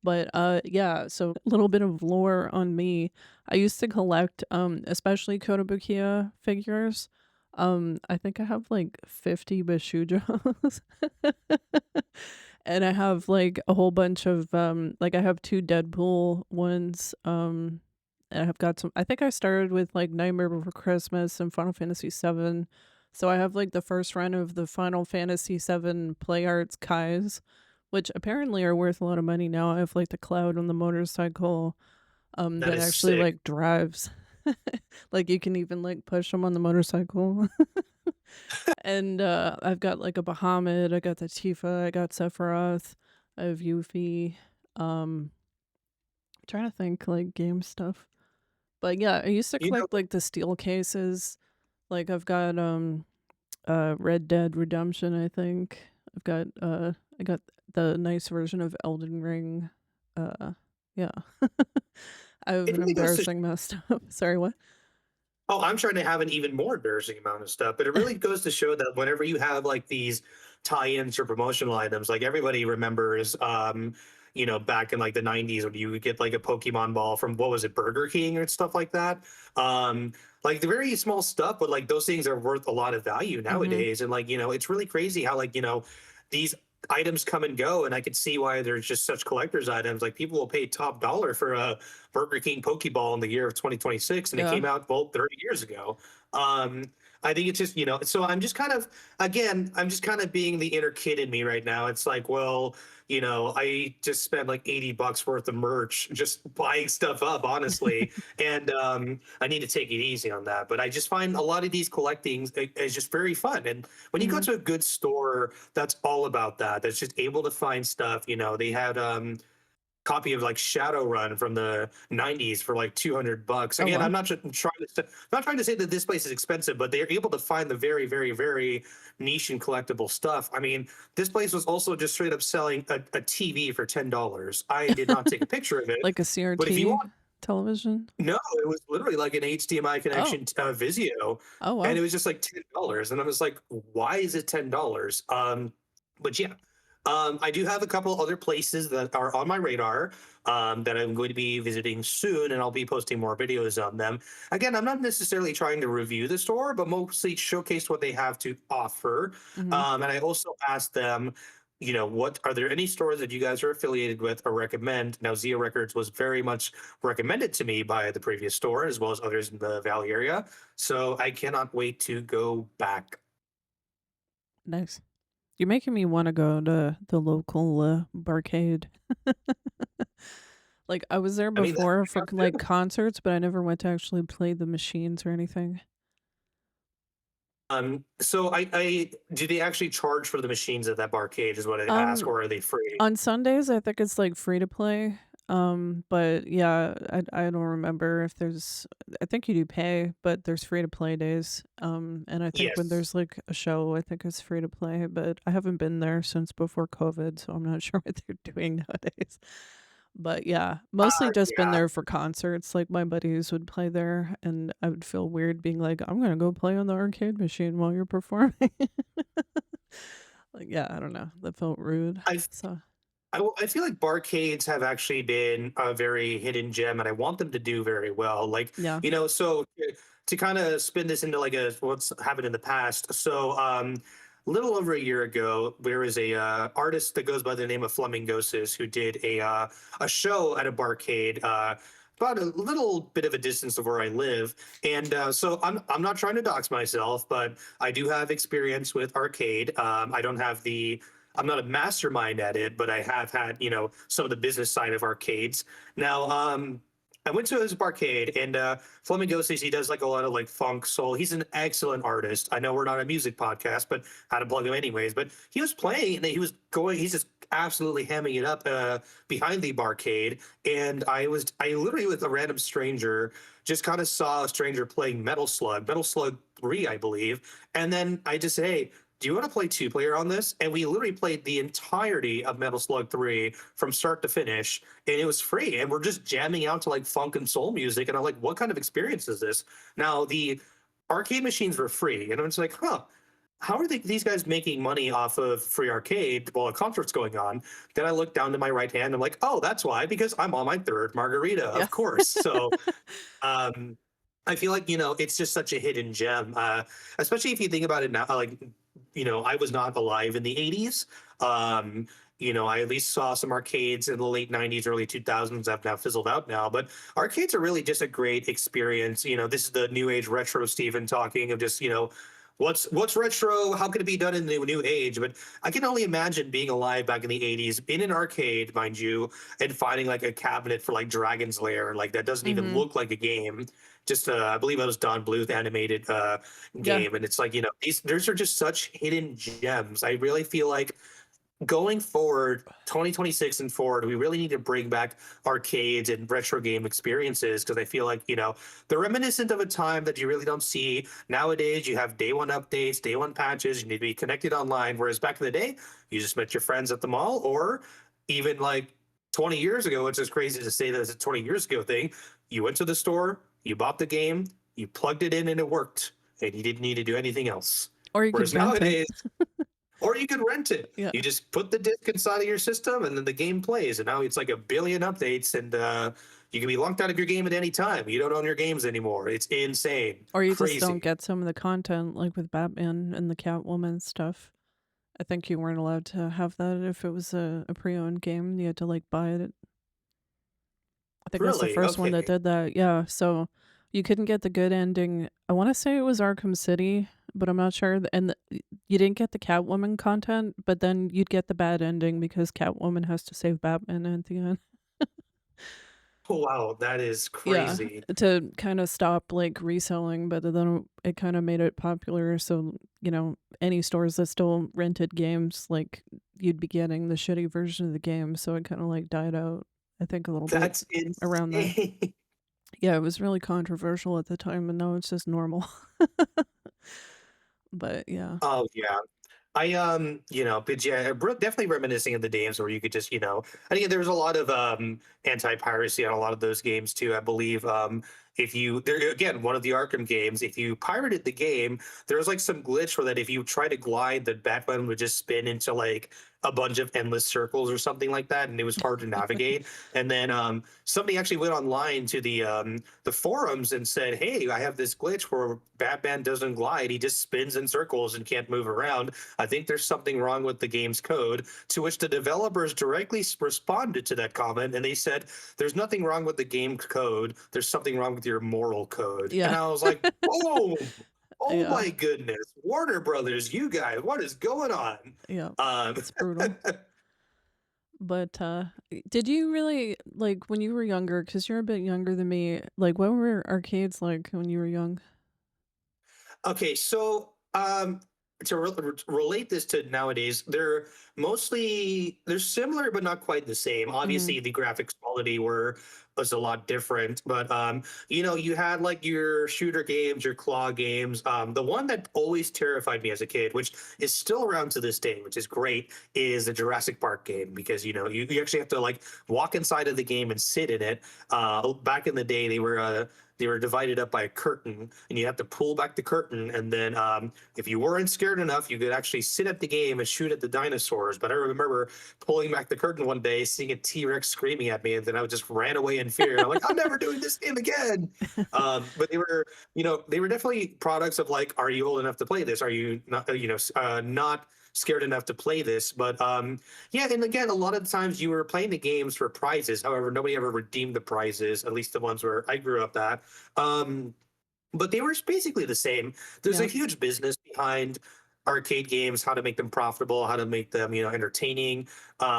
But yeah, so a little bit of lore on me. I used to collect especially Kotobukiya figures. I think I have like 50 Bashujos. And I have like a whole bunch of like I have two Deadpool ones. And I have got some, I think I started with like Nightmare Before Christmas and Final Fantasy 7. So I have like the first run of the Final Fantasy 7 Play Arts Kais, which apparently are worth a lot of money now. I have like the cloud on the motorcycle That that is actually sick. like drives. Like you can even like push them on the motorcycle. And I've got like a Bahamut, I got the Tifa, I got Sephiroth, I have Yuffie. Trying to think like game stuff. But yeah, I used to You know, collect like the steel cases. Like I've got Red Dead Redemption, I think. I got the nice version of Elden Ring. Yeah. I have it an really goes to embarrassing messed up. Sorry, what? Oh, I'm trying to have an even more embarrassing amount of stuff, but it really goes to show that whenever you have like these tie-ins or promotional items, like everybody remembers, back in like the 90s when you would get like a Pokemon ball from what was it, Burger King or stuff like that. Like the very small stuff, but like those things are worth a lot of value Mhm. nowadays. And like, it's really crazy how like, these items come and go, and I could see why there's just such collector's items. Like people will pay top dollar for a Burger King Pokeball in the year of 2026, and it Yeah. came out well 30 years ago. Um, I think it's just, so I'm just kind of, again, I'm just kind of being the inner kid in me right now. It's like, well, I just spent like $80 worth of merch just buying stuff up, honestly. And I need to take it easy on that. But I just find a lot of these collecting is just very fun. And when you go Mhm. to a good store that's all about that, that's just able to find stuff, they had copy of like Shadowrun from the 90s for like $200. Oh Again, I'm wow. not not trying to say that this place is expensive, but they're able to find the very, very, very niche and collectible stuff. I mean, this place was also just straight up selling a TV for $10. I did not take a picture of it, Like a but if you CRT want, television? no, it was literally like an HDMI Oh. connection Vizio, Oh and wow. it was just like $10, and I was like, why is it $10? But yeah, I do have a couple other places that are on my radar that I'm going to be visiting soon, and I'll be posting more videos on them. Again, I'm not necessarily trying to review the store, but mostly showcase what they have to offer. Mhm. And I also asked them, what are there any stores that you guys are affiliated with or recommend? Now, Zia Records was very much recommended to me by the previous store as well as others in the Valley area. So I cannot wait to go back. Nice. You're making me want to go to the local barcade. Like I was there I mean, that's before what for I like do. concerts, but I never went to actually play the machines or anything. So I do they actually charge for the machines at that barcade is what I ask, Um or are they free? on Sundays I think it's like free to play. But yeah, I don't remember if there's, I think you do pay, but there's free to play days. And I think when Yes. there's like a show, I think it's free to play, but I haven't been there since before COVID, so I'm not sure what they're doing nowadays. But yeah, mostly just been Yeah. there for concerts. Like my buddies would play there, and I would feel weird being like, "I'm gonna go play on the arcade machine while you're performing." Like, yeah, I don't know. That felt rude. I So I feel like barcades have actually been a very hidden gem, and I want them to do very well. Like, yeah. so to kind of spin this into like a what's happened in the past. So, a little over a year ago, there was a artist that goes by the name of Flamingosis who did a show at a barcade. About a little bit of a distance of where I live, and so I'm not trying to dox myself, but I do have experience with arcade. I don't have the I'm not a mastermind at it, but I have had, some of the business side of arcades. Now, I went to his arcade, and Flamingo says he does like a lot of like funk soul. He's an excellent artist. I know we're not a music podcast, but how to plug him anyways. But he was playing, and he's just absolutely hamming it up behind the barcade. And I literally with a random stranger just kind of saw a stranger playing Metal Slug 3, I believe. And then I just said, hey, do you want to play two-player on this? And we literally played the entirety of Metal Slug 3 from start to finish, and it was free. And we're just jamming out to like funk and soul music. And I'm like, what kind of experience is this? Now, the arcade machines were free. And I'm just like, huh, how are these guys making money off of free arcade while a concert's going on? Then I look down to my right hand. I'm like, oh, that's why, because I'm on my third margarita, Yeah. of course. So, I feel like, it's just such a hidden gem, especially if you think about it now. Like, I was not alive in the 80s. I at least saw some arcades in the late 90s, early 2000s. I've now fizzled out now, but arcades are really just a great experience. This is the new age retro Steven talking of just, what's retro? How could it be done in the new age? But I can only imagine being alive back in the 80s in an arcade, mind you, and finding like a cabinet for like Dragon's Lair, like that doesn't even Mhm. look like a game. Just I believe it was Don Bluth animated Yeah. game, and it's like these are just such hidden gems. I really feel like going forward, 2026 and forward, we really need to bring back arcades and retro game experiences, because I feel like, they're reminiscent of a time that you really don't see nowadays. You have day one updates, day one patches, you need to be connected online. Whereas back in the day, you just met your friends at the mall, or even like 20 years ago, which is crazy to say that it's a 20 years ago thing. You went to the store, you bought the game, you plugged it in, and it worked, and you didn't need to do anything else. Or you Whereas could rent it. nowadays, or you could rent it. Yeah. You just put the disc inside of your system, and then the game plays. And now it's like a billion updates, and you can be locked out of your game at any time. You don't own your games anymore. It's insane. Or you just don't Crazy. get some of the content, like with Batman and the Catwoman stuff. I think you weren't allowed to have that if it was a pre-owned game. You had to like buy it. I think it was the Really? first one that Okay. did that. Yeah, so you couldn't get the good ending. I want to say it was Arkham City, but I'm not sure. You didn't get the Catwoman content, but then you'd get the bad ending because Catwoman has to save Batman at the end. Oh, wow. That is Yeah, crazy. to kind of stop like reselling, but then it kind of made it popular. So, any stores that still rented games, like you'd be getting the shitty version of the game. So it kind of like died out, I think, a little bit That's around that. insane. Yeah, it was really controversial at the time, and now it's just normal. But yeah. Oh, yeah. But yeah, definitely reminiscing of the games where you could just, I think there was a lot of anti-piracy on a lot of those games too. I believe if you there again, one of the Arkham games, if you pirated the game, there was like some glitch where that if you try to glide, the Batman would just spin into like a bunch of endless circles or something like that, and it was hard to navigate. And then somebody actually went online to the forums and said, "Hey, I have this glitch where Batman doesn't glide; he just spins in circles and can't move around. I think there's something wrong with the game's code." To which the developers directly responded to that comment, and they said, "There's nothing wrong with the game code. There's something wrong with your moral code." And Yeah. I was like, "Oh, oh Yeah. my goodness, Warner Brothers, you guys, what is going on?" Yeah. Um, It's brutal. But did you really like when you were younger, because you're a bit younger than me, like what were arcades like when you were young? Okay, so to relate this to nowadays, they're similar but not quite the same. Mhm. Obviously, the graphics quality was a lot different, but you had like your shooter games, your claw games. The one that always terrified me as a kid, which is still around to this day, which is great, is the Jurassic Park game, because you actually have to like walk inside of the game and sit in it. Back in the day, they were divided up by a curtain, and you have to pull back the curtain, and then if you weren't scared enough, you could actually sit at the game and shoot at the dinosaurs. But I remember pulling back the curtain one day, seeing a T-Rex screaming at me, and then I just ran away in fear. I'm like, I'm never doing this game again. But they were definitely products of like, are you old enough to play this? Are you not, not scared enough to play this? But yeah, and again, a lot of times you were playing the games for prizes. However, nobody ever redeemed the prizes, at least the ones where I grew up at. Um, but they were basically the same. There's a Yeah. huge business behind arcade games, how to make them profitable, how to make them, entertaining,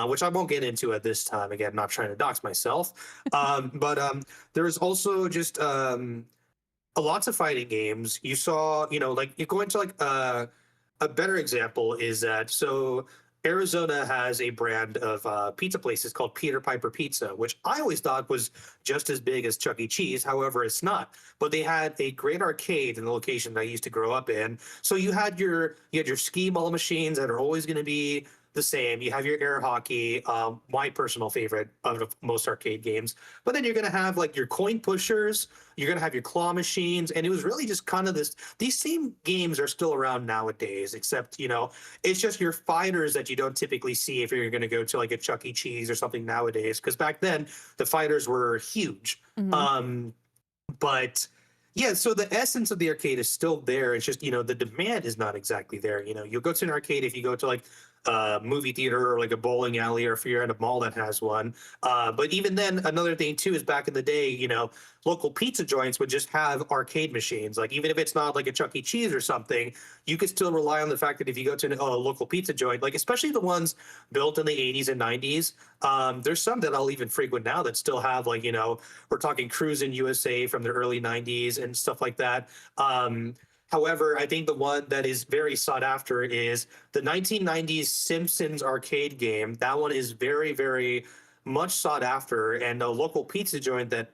which I won't get into at this time. Again, not trying to dox myself. But there's also just lots of fighting games. You saw, like you go into like a better example is that so Arizona has a brand of pizza places called Peter Piper Pizza, which I always thought was just as big as Chuck E. Cheese. However, it's not. But they had a great arcade in the location that I used to grow up in. So you had your skee ball machines that are always going to be the same. You have your air hockey, my personal favorite of most arcade games. But then you're going to have like your coin pushers. You're going to have your claw machines, and it was really just kind of this. These same games are still around nowadays, except it's just your fighters that you don't typically see if you're going to go to like a Chuck E. Cheese or something nowadays. Because back then the fighters were huge. Mhm. But yeah, so the essence of the arcade is still there. It's just, the demand is not exactly there. You'll go to an arcade if you go to like a movie theater or like a bowling alley, or if you're at a mall that has one. But even then, another thing too is back in the day, local pizza joints would just have arcade machines. Like even if it's not like a Chuck E. Cheese or something, you could still rely on the fact that if you go to a local pizza joint, like especially the ones built in the 80s and 90s, there's some that I'll even frequent now that still have like, we're talking Cruisin' USA from the early 90s and stuff like that. However, I think the one that is very sought after is the 1990s Simpsons arcade game. That one is very, very much sought after, and a local pizza joint that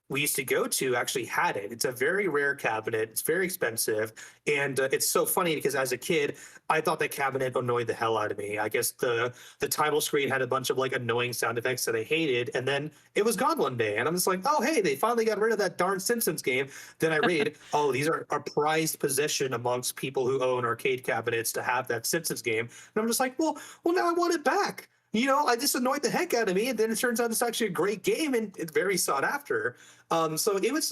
we used to go to actually had it. It's a very rare cabinet. It's very expensive, and it's so funny because as a kid, I thought that cabinet annoyed the hell out of me. I guess the title screen had a bunch of like annoying sound effects that I hated, and then it was gone one day, and I'm just like, oh hey, they finally got rid of that darn Simpsons game. Then I read, oh, these are a prized possession amongst people who own arcade cabinets to have that Simpsons game, and I'm just like, well, now I want it back. I just annoyed the heck out of me, and then it turns out it's actually a great game and it's very sought after. So it was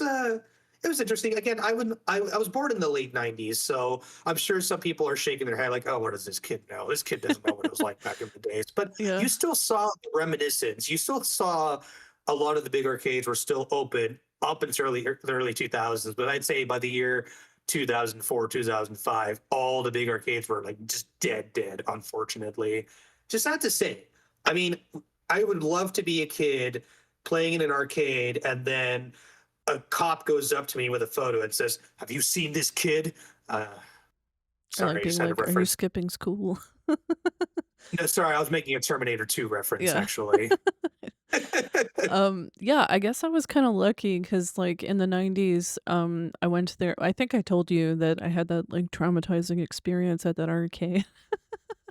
interesting. Again, I was born in the late '90s, so I'm sure some people are shaking their head like, "Oh, what does this kid know? This kid doesn't know what it was like back in the days." But Yeah. you still saw the reminiscence. You still saw a lot of the big arcades were still open up until the early 2000s. But I'd say by the year 2004, 2005, all the big arcades were like just dead, unfortunately. Just sad to say. I mean, I would love to be a kid playing in an arcade, and then a cop goes up to me with a photo and says, "Have you seen this kid?" Uh, Or like sorry, I just being had a like, "Are you reference. skipping school?" No, sorry, I was making a Terminator 2 reference, Yeah. actually. Yeah, I guess I was kinda lucky because, like, in the '90s, I went there. I think I told you that I had that, like, traumatizing experience at that arcade.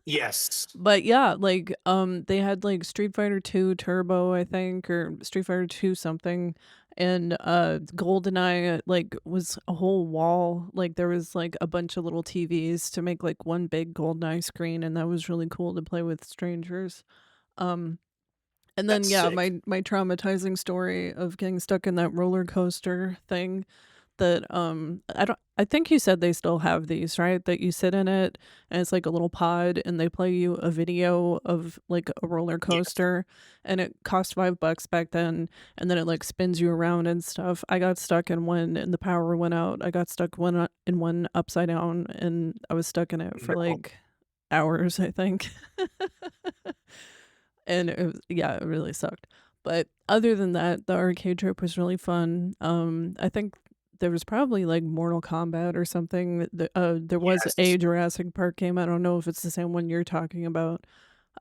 Yes. But yeah, like, they had, like, Street Fighter 2 Turbo, I think, or Street Fighter 2 something, and, GoldenEye, like, was a whole wall, like, there was, like, a bunch of little TVs to make, like, one big GoldenEye screen, and that was really cool to play with strangers. Um and then, That's yeah, sick. my traumatizing story of getting stuck in that roller coaster thing that, I think you said they still have these, right? That you sit in it, and it's like a little pod, and they play you a video of, like, a roller Yes. coaster, and it cost $5 back then, and then it, like, spins you around and stuff. I got stuck in one, and the power went out. I got stuck in one upside down, and I was stuck in it for, No. like, hours, I think. And it was yeah, it really sucked. But other than that, the arcade trip was really fun. I think there was probably, like, Mortal Kombat or something. There was Yes. a Jurassic Park game. I don't know if it's the same one you're talking about.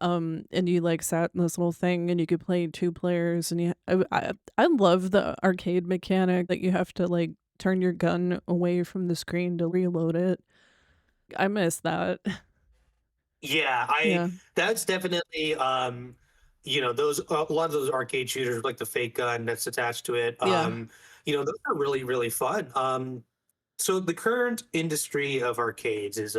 And you, like, sat in this little thing and you could play 2 players, and I love the arcade mechanic that you have to, like, turn your gun away from the screen to reload it. I miss that. Yeah, I Yeah. that's definitely those a lot of those arcade shooters like the fake gun that's attached to it. Yeah. Those are really, really fun. So the current industry of arcades is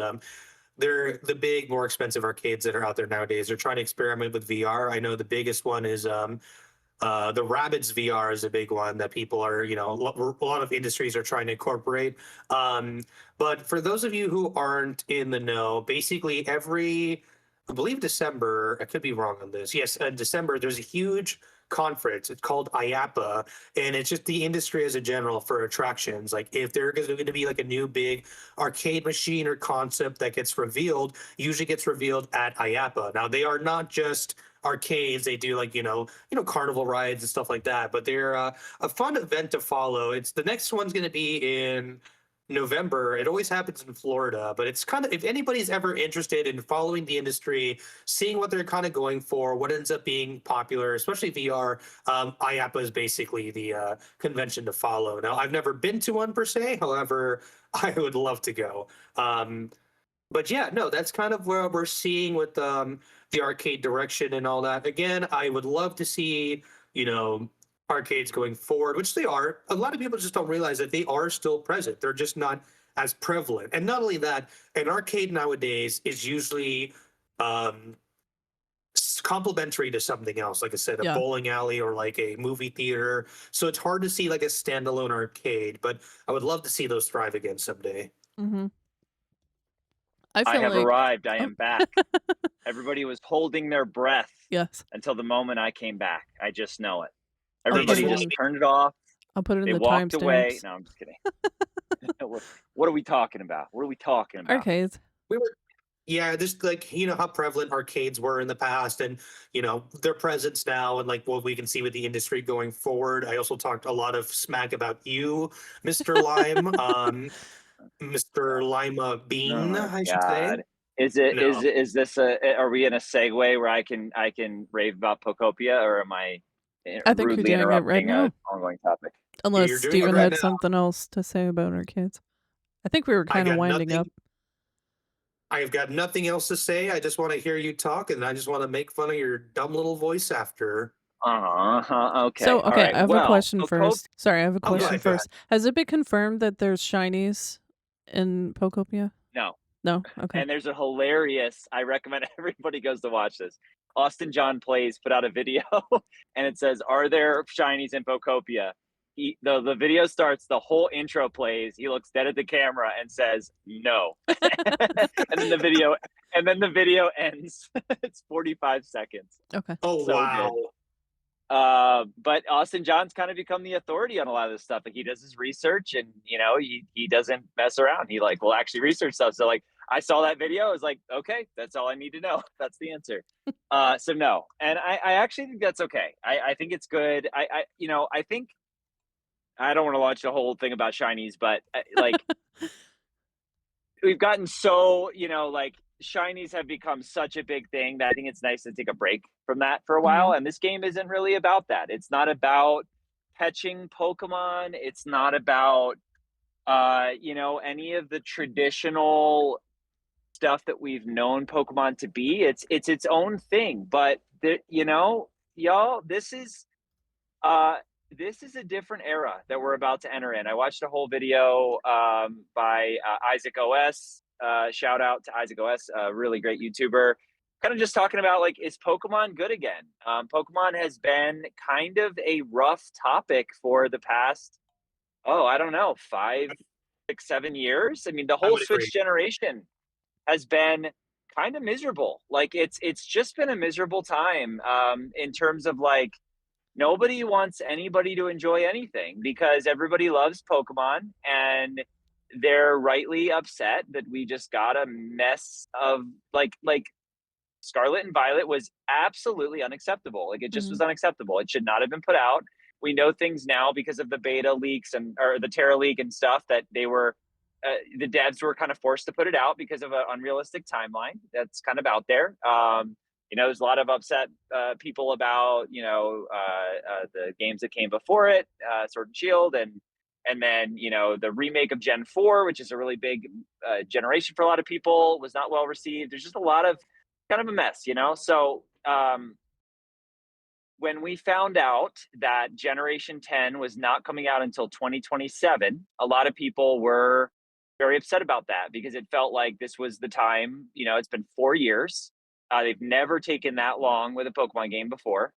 they're the big, more expensive arcades that are out there nowadays. They're trying to experiment with VR. I know the biggest one is the Rabbits VR is a big one that people are, a lot of industries are trying to incorporate. Um, but for those of you who aren't in the know, basically I believe December, I could be wrong on this. Yes, December, there's a huge conference. It's called IAPA, and it's just the industry as a general for attractions. Like if there's going to be like a new big arcade machine or concept that gets revealed, usually gets revealed at IAPA. Now they are not just arcades; they do like carnival rides and stuff like that. But they're a fun event to follow. It's the next one's going to be in November. It always happens in Florida, but it's kind of, if anybody's ever interested in following the industry, seeing what they're kind of going for, what ends up being popular, especially VR, IAPA is basically the convention to follow. Now, I've never been to one per se. However, I would love to go. But yeah, no, that's kind of where we're seeing with the arcade direction and all that. Again, I would love to see, you know, arcades going forward, which they are. A lot of people just don't realize that they are still present. They're just not as prevalent. And not only that, an arcade nowadays is usually um, complementary to something else. Like I said, a Yeah. bowling alley or like a movie theater. So it's hard to see like a standalone arcade, but I would love to see those thrive again someday. Mhm. I I feel have like arrived. I oh, am back. Everybody was holding their breath yes. until the moment I came back. I just know it. I'll put Everybody it just in turned it off. I'll put it in They the walked away. timestamps. No, I'm just kidding. What are we talking about? What are we talking about? Arcades. We were Yeah, just like how prevalent arcades were in the past, and their presence now, and like what we can see with the industry going forward. I also talked a lot of smack about you, Mr. Lime, Mr. Lima Bean, Oh I should say. God. Is it No, is this a are we in a segue where I can rave about Pokopia, or am I I think you're rudely doing it right interrupting a now. ongoing topic? Unless you're doing it Steven right had now. something else to say about arcades. I think we were I kind of got winding up. nothing. I've got nothing else to say. I just want to hear you talk, and I just want to make fun of your dumb little voice after. Uh-huh. So, Okay. All okay, right. I have a Well, question Pokopia. first. Sorry, I have a Oh, go question ahead. Go ahead. first. Has it been confirmed that there's shinies in Pokopia? No. No? Okay. And there's a hilarious, I recommend everybody goes to watch this. Austin John Plays put out a video and it says, "Are there shinies in Pokopia?" The video starts, the whole intro plays. He looks dead at the camera and says, "No." and then the video ends. It's 45 seconds. Okay. Oh, So good. wow. But Austin John's kind of become the authority on a lot of this stuff. Like he does his research, and he doesn't mess around. He like will actually research stuff. So like I saw that video, I was like, okay, that's all I need to know. That's the answer. So no, and I actually think that's okay. I think it's good. I think I don't want to launch the whole thing about shinies, but like we've gotten so like shinies have become such a big thing that I think it's nice to take a break from that for a while. Mhm. And this game isn't really about that. It's not about catching Pokemon. It's not about any of the traditional stuff that we've known Pokemon to be. It's its own thing. But y'all, uh this is a different era that we're about to enter in. I watched a whole video by Isaac OS. Shout out to Isaac OS, a really great YouTuber. Kind of just talking about like, is Pokemon good again? Pokemon has been kind of a rough topic for the past, I don't know, 5, 6, 7 years. I mean, the I whole would agree. Switch generation has been kind of miserable. Like it's just been a miserable time in terms of like nobody wants anybody to enjoy anything because everybody loves Pokemon and they're rightly upset that we just got a mess of like Scarlet and Violet was absolutely unacceptable. Like it just was Mhm. unacceptable. It should not have been put out. We know things now because of the beta leaks and or the Terra leak and stuff that they were the devs were kind of forced to put it out because of an unrealistic timeline that's kind of out there. There's a lot of upset people about the games that came before it, Sword and Shield, and then the remake of Gen 4, which is a really big generation for a lot of people, was not well received. There's just a lot of kind of a mess. So when we found out that Generation 10 was not coming out until 2027, a lot of people were very upset about that because it felt like this was the time. It's been 4 years. They've never taken that long with a Pokemon game before.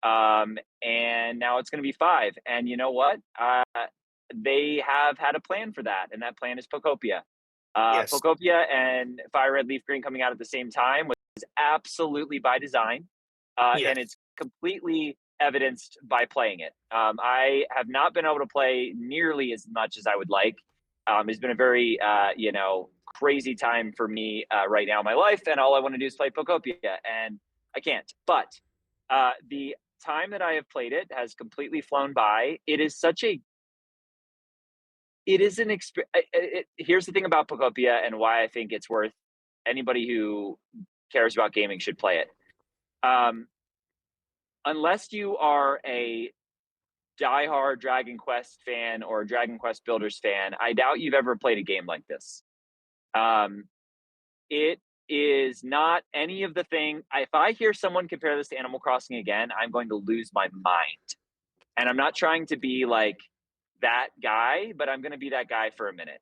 And now it's going to be 5. And you know what? They have had a plan for that, and that plan is Pokopia. Yes. Pokopia and Fire Red Leaf Green coming out at the same time was absolutely by design, and Yes. it's completely evidenced by playing it. I have not been able to play nearly as much as I would like. It's been a very, crazy time for me right now in my life, and all I want to do is play Pokopia, and I can't. But the time that I have played it has completely flown by. It is such a it is an experience. Here's the thing about Pokopia and why I think it's worth anybody who cares about gaming should play it. Um, Unless you are a diehard Dragon Quest fan or Dragon Quest Builders fan, I doubt you've ever played a game like this. Um, it is not any of the thing. If I hear someone compare this to Animal Crossing again, I'm going to lose my mind. And I'm not trying to be like that guy, but I'm going to be that guy for a minute.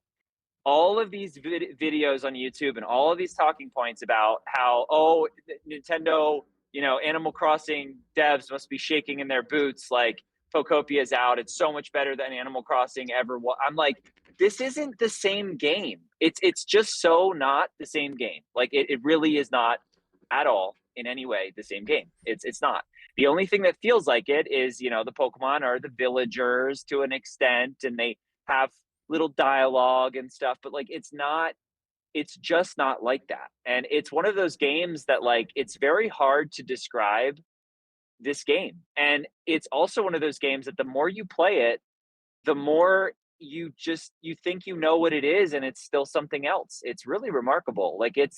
All of these videos on YouTube and all of these talking points about how, oh, Nintendo, Animal Crossing devs must be shaking in their boots like Pokopia is out. It's so much better than Animal Crossing ever was. I'm like, this isn't the same game. It's just so not the same game. Like it really is not at all in any way the same game. It's not. The only thing that feels like it is, the Pokemon are the villagers to an extent, and they have little dialogue and stuff, but like it's just not like that. And it's one of those games that like it's very hard to describe this game. And it's also one of those games that the more you play it, the more you think you know what it is, and it's still something else. It's really remarkable. Like it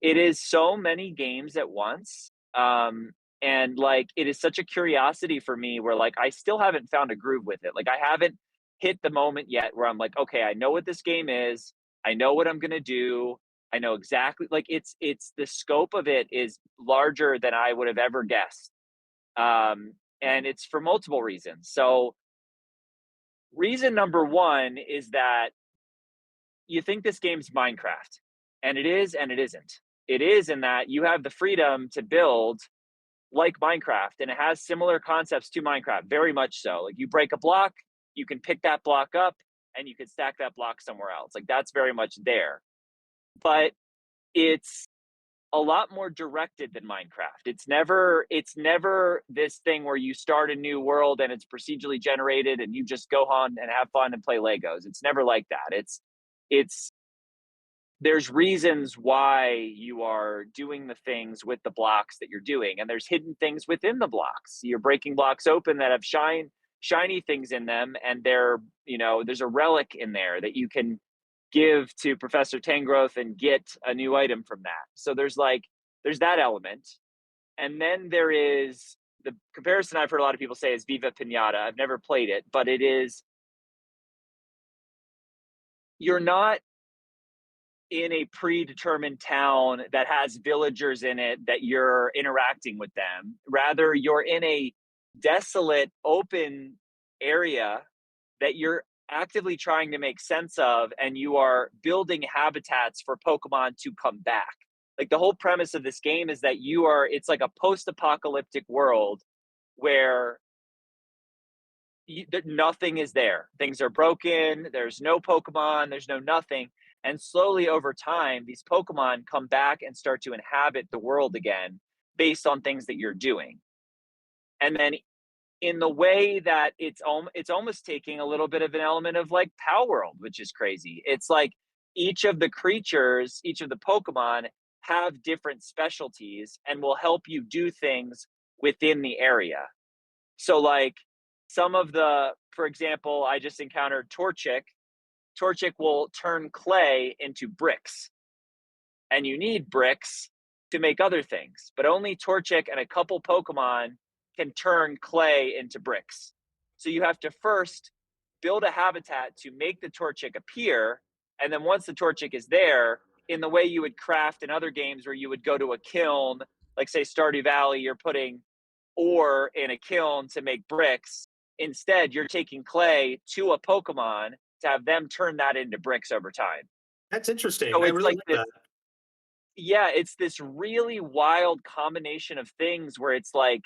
is so many games at once. And like it is such a curiosity for me where like I still haven't found a groove with it. Like I haven't hit the moment yet where I'm like, okay, I know what this game is. I know what I'm gonna do. I know exactly, like it's the scope of it is larger than I would have ever guessed. And it's for multiple reasons. So reason number one is that you think this game's Minecraft, and it is and it isn't. It is in that you have the freedom to build like Minecraft, and it has similar concepts to Minecraft, very much so. Like you break a block, you can pick that block up and you can stack that block somewhere else. Like that's very much there. But it's a lot more directed than Minecraft. It's never this thing where you start a new world and it's procedurally generated and you just go on and have fun and play Legos. It's never like that. It's there's reasons why you are doing the things with the blocks that you're doing, and there's hidden things within the blocks. You're breaking blocks open that have shiny things in them, and there's a relic in there that you can give to Professor Tangrowth and get a new item from that. So there's that element. And then there is the comparison I've heard a lot of people say is Viva Pinata. I've never played it, but you're not in a predetermined town that has villagers in it that you're interacting with them. Rather, you're in a desolate, open area that you're actively trying to make sense of, and you are building habitats for Pokemon to come back. Like the whole premise of this game is that it's like a post-apocalyptic world where nothing is there. Things are broken. There's no Pokemon. There's no nothing. And slowly over time, these Pokemon come back and start to inhabit the world again based on things that you're doing. And then in the way that it's almost taking a little bit of an element of like Power World, which is crazy. It's like each of the creatures, each of the Pokemon have different specialties and will help you do things within the area. So like for example, I just encountered Torchic. Torchic will turn clay into bricks, and you need bricks to make other things, but only Torchic and a couple Pokemon can turn clay into bricks. So you have to first build a habitat to make the Torchic appear, and then once the Torchic is there, in the way you would craft in other games where you would go to a kiln, like say Stardew Valley, you're putting ore in a kiln to make bricks. Instead, you're taking clay to a Pokemon to have them turn that into bricks over time. That's interesting. So I it's really like like this, that. yeah, it's this really wild combination of things where it's like,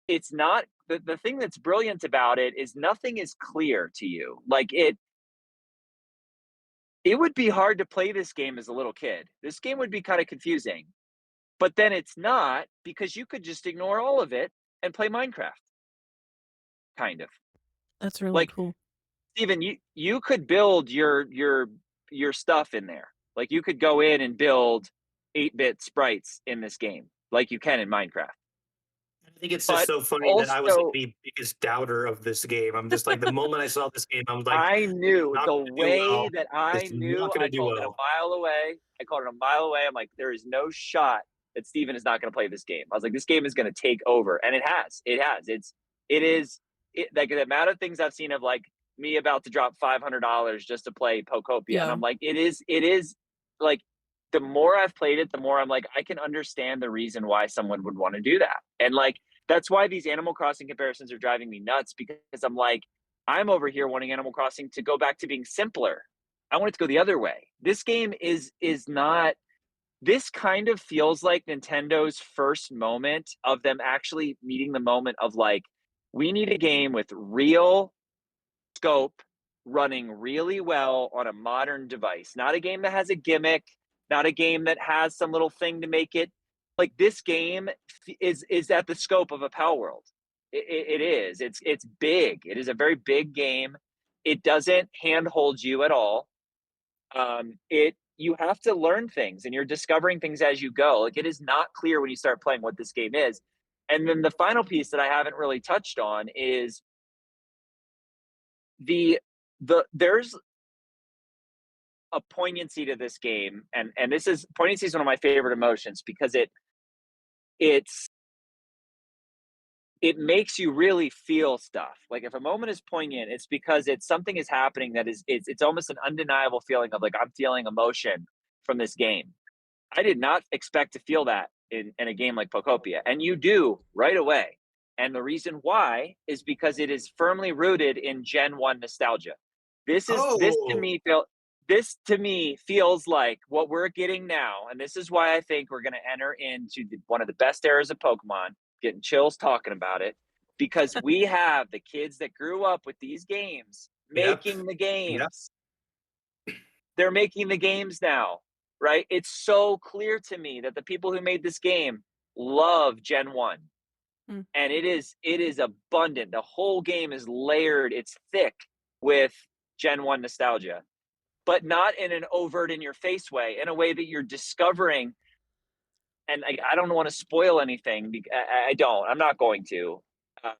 it's not, the thing that's brilliant about it is nothing is clear to you. Like it would be hard to play this game as a little kid. This game would be kind of confusing, but then it's not, because you could just ignore all of it and play Minecraft. kind of. That's really Like, cool. Steven, you could build your stuff in there. Like, you could go in and build 8-bit sprites in this game, like you can in Minecraft. I think it's just But so funny that I was like also, the biggest doubter of this game. I'm just like the moment I saw this game, I was like, I "It's knew not the going to do way well. that It's I not knew, going to I do called it a well." mile away. I called it a mile away. I'm like, there is no shot that Steven is not going to play this game. I was like, this game is going to take over. And it has. It has. It is like the amount of things I've seen of like me about to drop $500 just to play Pokopia. And Yeah. I'm like, it is like the more I've played it, the more I'm like, I can understand the reason why someone would want to do that. And like, that's why these Animal Crossing comparisons are driving me nuts because I'm like, I'm over here wanting Animal Crossing to go back to being simpler. I want it to go the other way. This game is not. This kind of feels like Nintendo's first moment of them actually meeting the moment of like, we need a game with real scope, running really well on a modern device. Not a game that has a gimmick, not a game that has some little thing to make it. Like this game is at the scope of a Pal World. It is. It's big. It is a very big game. It doesn't handhold you at all. It you have to learn things and you're discovering things as you go. Like it is not clear when you start playing what this game is. And then the final piece that I haven't really touched on is the there's a poignancy to this game, and this is poignancy is one of my favorite emotions because it's it makes you really feel stuff. Like if a moment is poignant, it's because it's something is happening that is it's almost an undeniable feeling of like I'm feeling emotion from this game. I did not expect to feel that in a game like Pokopia, and you do right away. And the reason why is because it is firmly rooted in Gen 1 nostalgia. Oh, This to me feels like what we're getting now, and this is why I think we're going to enter into one of the best eras of Pokemon. Getting chills talking about it because we have the kids that grew up with these games yep, making the yep. games. They're making the games now, right? It's so clear to me that the people who made this game love Gen 1. Mm. And it is abundant. The whole game is layered, it's thick with Gen 1 nostalgia, but not in an overt in your face way, in a way that you're discovering. And I don't want to spoil anything. I don't. I'm not going to.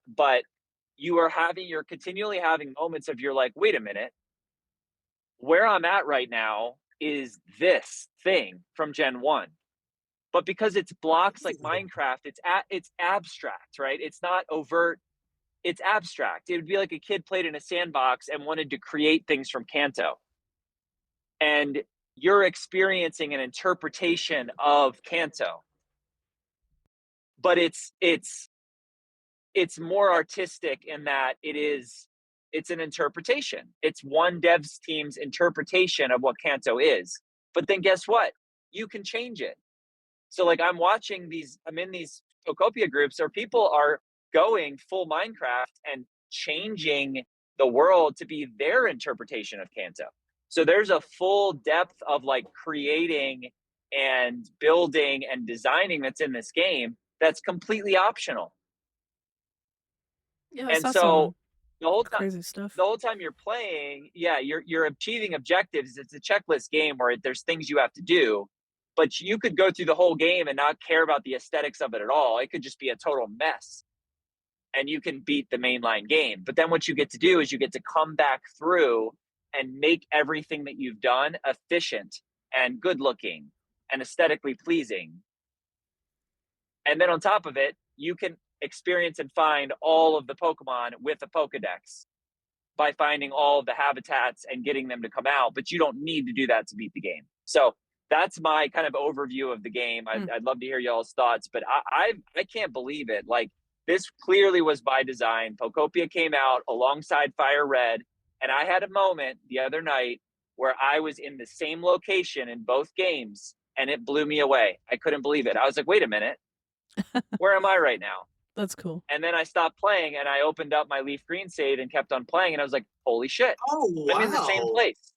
But you're continually having moments of you're like, wait a minute, where I'm at right now is this thing from Gen 1. But because it's blocks like Minecraft, it's abstract, right? It's not overt, it's abstract. It would be like a kid played in a sandbox and wanted to create things from Kanto. And you're experiencing an interpretation of Kanto. But it's more artistic in that it's an interpretation. It's one dev's team's interpretation of what Kanto is. But then guess what? You can change it. So like I'm in these Pokopia groups where people are going full Minecraft and changing the world to be their interpretation of Kanto. So there's a full depth of like creating and building and designing that's in this game that's completely optional. Yeah, I And saw so some the whole time crazy stuff. the whole time you're playing, yeah, you're achieving objectives. It's a checklist game where there's things you have to do, but you could go through the whole game and not care about the aesthetics of it at all. It could just be a total mess and you can beat the mainline game. But then what you get to do is you get to come back through and make everything that you've done efficient and good looking and aesthetically pleasing. And then on top of it, you can experience and find all of the Pokemon with a Pokedex by finding all of the habitats and getting them to come out, but you don't need to do that to beat the game. So that's my kind of overview of the game. Mm. I'd love to hear y'all's thoughts, but I can't believe it. Like this clearly was by design. Pokopia came out alongside Fire Red, and I had a moment the other night where I was in the same location in both games, and it blew me away. I couldn't believe it. I was like, wait a minute, where am I right now? That's cool. And then I stopped playing and I opened up my Leaf Green save and kept on playing. And I was like, holy shit, Oh, I'm in the same wow. place.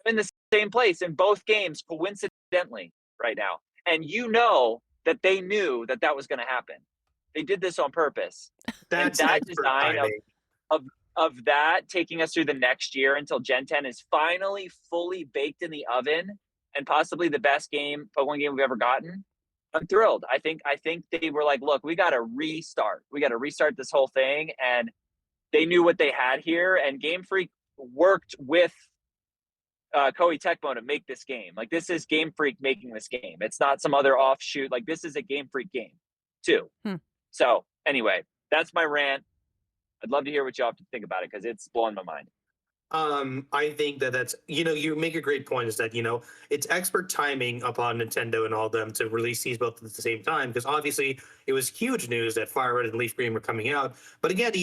I'm in the same place in both games, coincidentally, right now. And you know that they knew that that was going to happen. They did this on purpose. And That's that expert design of timing. of that taking us through the next year until Gen 10 is finally fully baked in the oven and possibly the best Pokemon game we've ever gotten. I'm thrilled. I think they were like, look, we got to restart. We got to restart this whole thing, and they knew what they had here. And Game Freak worked with Koei Tecmo to make this game. Like, this is Game Freak making this game. It's not some other offshoot. Like, this is a Game Freak game too. So anyway, that's my rant. I'd love to hear what you have to think about it, because it's blowing my mind. I think that's, you make a great point, is that, it's expert timing upon Nintendo and all them to release these both at the same time, because obviously it was huge news that Fire Red and Leaf Green were coming out. But again,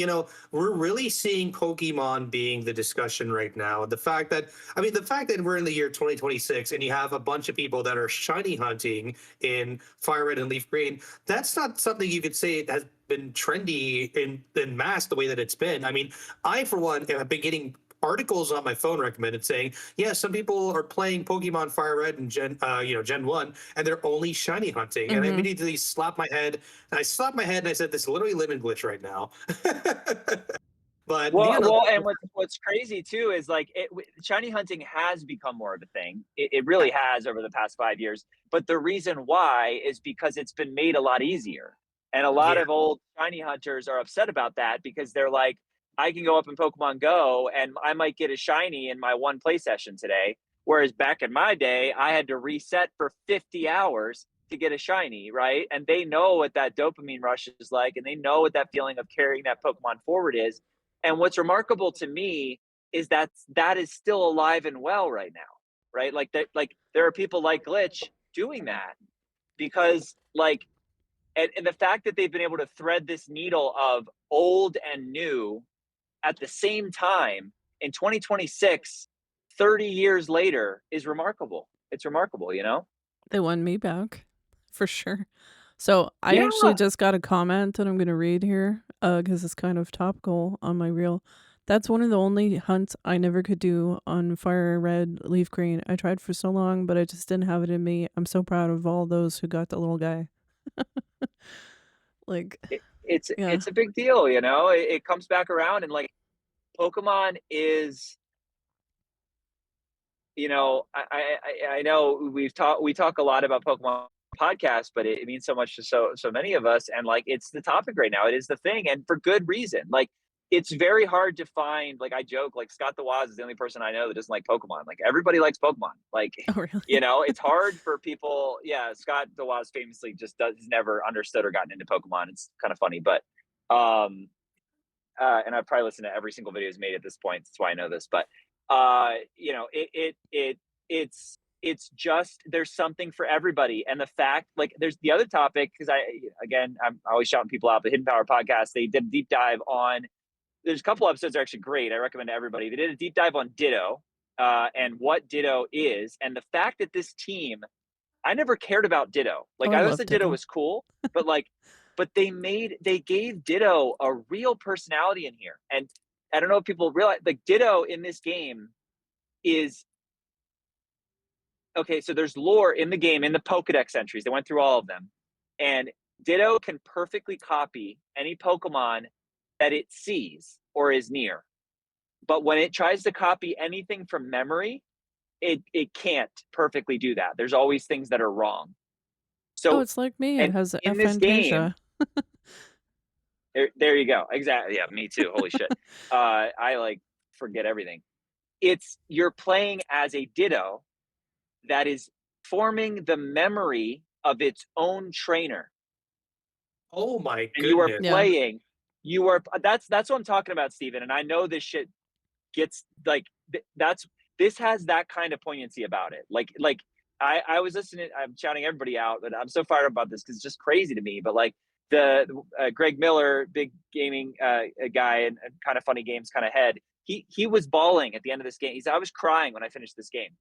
we're really seeing Pokemon being the discussion right now. The fact that we're in the year 2026 and you have a bunch of people that are shiny hunting in Fire Red and Leaf Green, that's not something you could say has been trendy in mass the way that it's been. I mean, I, for one, have been getting articles on my phone recommended saying, yeah, some people are playing Pokemon Fire Red and Gen 1, and they're only shiny hunting. And I immediately slapped my head, and I said, this is literally limit glitch right now. But and what's crazy too is, like, shiny hunting has become more of a thing. It really has over the past 5 years. But the reason why is because it's been made a lot easier. And a lot of old shiny hunters are upset about that, because they're like, I can go up in Pokemon Go and I might get a shiny in my one play session today. Whereas back in my day, I had to reset for 50 hours to get a shiny, right? And they know what that dopamine rush is like, and they know what that feeling of carrying that Pokemon forward is. And what's remarkable to me is that is still alive and well right now, right? Like there are people like Glitch doing that, because and the fact that they've been able to thread this needle of old and new at the same time in 2026, 30 years later, is remarkable. It's remarkable, They won me back, for sure. So I actually just got a comment that I'm going to read here, because it's kind of topical on my reel. That's one of the only hunts I never could do on Fire Red, Leaf Green. I tried for so long, but I just didn't have it in me. I'm so proud of all those who got the little guy. It's a big deal, it comes back around, and Pokemon is, I know we talk a lot about Pokemon podcast, but it means so much to so many of us, and it's the topic right now. It is the thing, and for good reason. It's very hard to find, I joke, Scott the Woz is the only person I know that doesn't like Pokemon. Everybody likes Pokemon. Oh, really? It's hard for people. Yeah, Scott the Woz famously just has never understood or gotten into Pokemon. It's kind of funny, but and I've probably listened to every single video he's made at this point. That's why I know this. But it's just, there's something for everybody. And the fact, there's the other topic, because I'm always shouting people out. The Hidden Power podcast, they did a deep dive on. There's a couple episodes that are actually great. I recommend to everybody. They did a deep dive on Ditto and what Ditto is, and the fact that this team, I never cared about Ditto. I always thought Ditto was cool, but they gave Ditto a real personality in here. And I don't know if people realize, Ditto in this game is, okay, so there's lore in the game, in the Pokedex entries. They went through all of them. And Ditto can perfectly copy any Pokemon that it sees or is near. But when it tries to copy anything from memory, it can't perfectly do that. There's always things that are wrong. So it's like me. It has in this game, there you go. Exactly. Yeah, me too. Holy shit. I forget everything. You're playing as a Ditto that is forming the memory of its own trainer. Oh my goodness. And you are playing. That's what I'm talking about, Steven. And I know this shit gets this has that kind of poignancy about it. I was listening, I'm shouting everybody out, but I'm so fired up about this because it's just crazy to me. But the Greg Miller, big gaming guy and kind of funny games kind of head, he was bawling at the end of this game. He said, I was crying when I finished this game.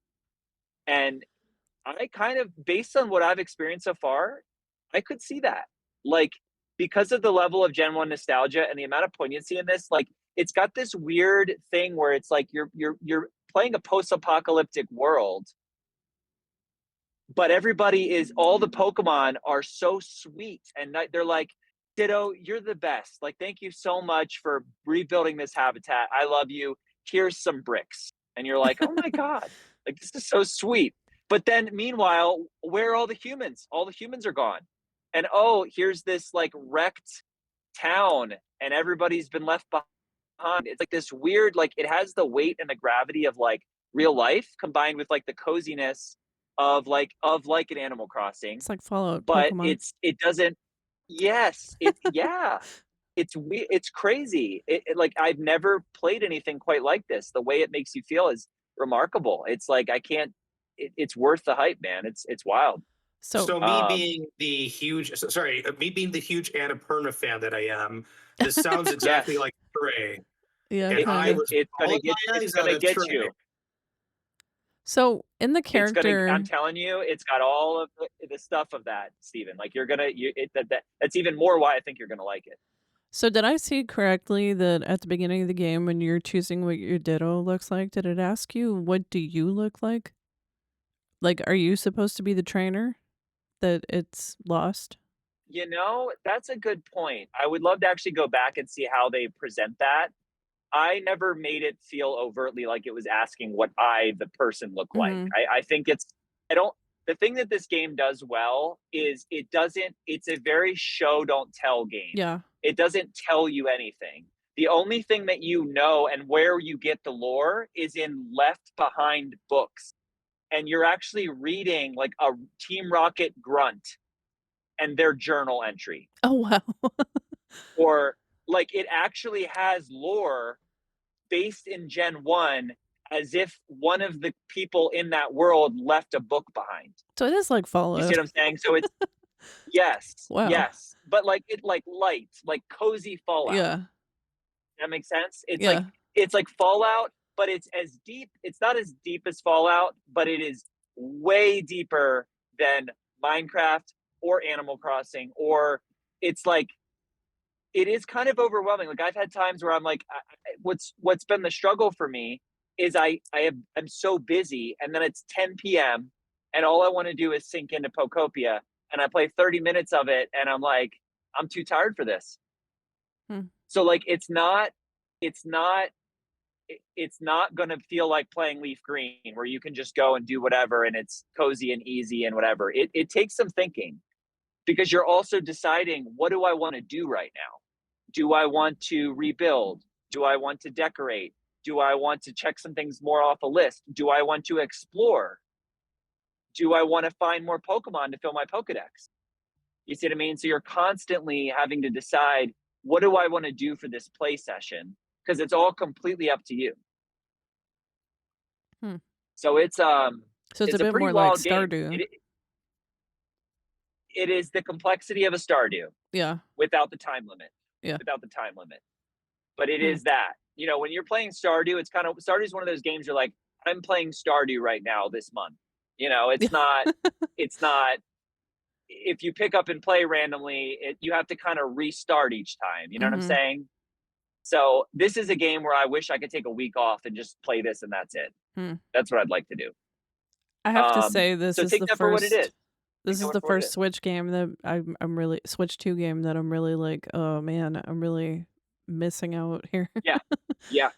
And I kind of, based on what I've experienced so far, I could see that. Because of the level of Gen 1 nostalgia and the amount of poignancy in this, it's got this weird thing where it's you're playing a post-apocalyptic world, but all the Pokemon are so sweet, and they're Ditto, you're the best. Like, thank you so much for rebuilding this habitat. I love you. Here's some bricks. And you're like, oh my God, like this is so sweet. But then meanwhile, where are all the humans? All the humans are gone. And oh, here's this like wrecked town and everybody's been left behind. It's like this weird, like it has the weight and the gravity of like real life combined with like the coziness of like an Animal Crossing, It's like Fallout but Pokemon. it doesn't. Yes, yeah, it's crazy. Like I've never played anything quite like this. The way it makes you feel is remarkable. It's like I can't. It's worth the hype, man. It's wild. So So me being the huge, sorry, me being the huge Annapurna fan that I am, this sounds exactly Yes, like Trey, yeah, and I kinda. was bawling my it's eyes out gonna at get Trey. you. So in the It's gonna. I'm character telling you, it's got all of the stuff of that, Steven. Like you're gonna. That's even more why I think you're gonna like it. so did I see correctly that at the beginning of the game when you're choosing what your Ditto looks like, did it ask you what do you look like? Like, are you supposed to be the trainer that it's lost? You know, that's a good point. I would love to actually go back and see how they present that. I never made it feel overtly like it was asking what I, the person, look like. Mhm. I think it's, I don't, the thing that this game does well is it doesn't, it's a very show don't tell game. Yeah. It doesn't tell you anything. The only thing that you know and where you get the lore is in left behind books. And you're actually reading like a Team Rocket grunt and their journal entry. Oh, wow. Or like it actually has lore based in Gen 1 as if one of the people in that world left a book behind. So it is like You see Fallout. what I'm saying? So it's yes, Wow. yes, but like it like light, like cozy Fallout. Yeah. That makes sense? Yeah. It's like Fallout, but it's as deep. It's not as deep as Fallout, but it is way deeper than Minecraft or Animal Crossing or it's like it is kind of overwhelming. Like I've had times where I'm like, what's been the struggle for me is I'm so busy, and then it's 10 p.m. and all I want to do is sink into Pokopia, and I play 30 minutes of it, and I'm like, I'm too tired for this. Hmm. So like, it's not, it's not going to feel like playing Leaf Green, where you can just go and do whatever, and it's cozy and easy and whatever. It takes some thinking because you're also deciding what do I want to do right now. Do I want to rebuild? Do I want to decorate? Do I want to check some things more off a list? Do I want to explore? Do I want to find more Pokemon to fill my Pokedex? You see what I mean? So you're constantly having to decide what do I want to do for this play session because it's all completely up to you. Hmm. So So it's a it's a bit pretty more like wild game. Stardew. It is the complexity of a Stardew Yeah. without the time limit. Yeah. Without the time limit. But it Hmm. is that. You know, when you're playing Stardew, it's kind of Stardew's one of those games you're like, I'm playing Stardew right now this month. You know, Yeah. it's not if you pick up and play randomly, you have to kind of restart each time. You know what I'm Mhm. saying? So this is a game where I wish I could take a week off and just play this and that's it. Hmm. That's what I'd like to do. I have to say So take that for what it is. Take this that is the for what it first is. Switch game that I'm really Switch 2 game that I'm really like, "Oh, man, I'm really missing out here." Yeah. Yeah.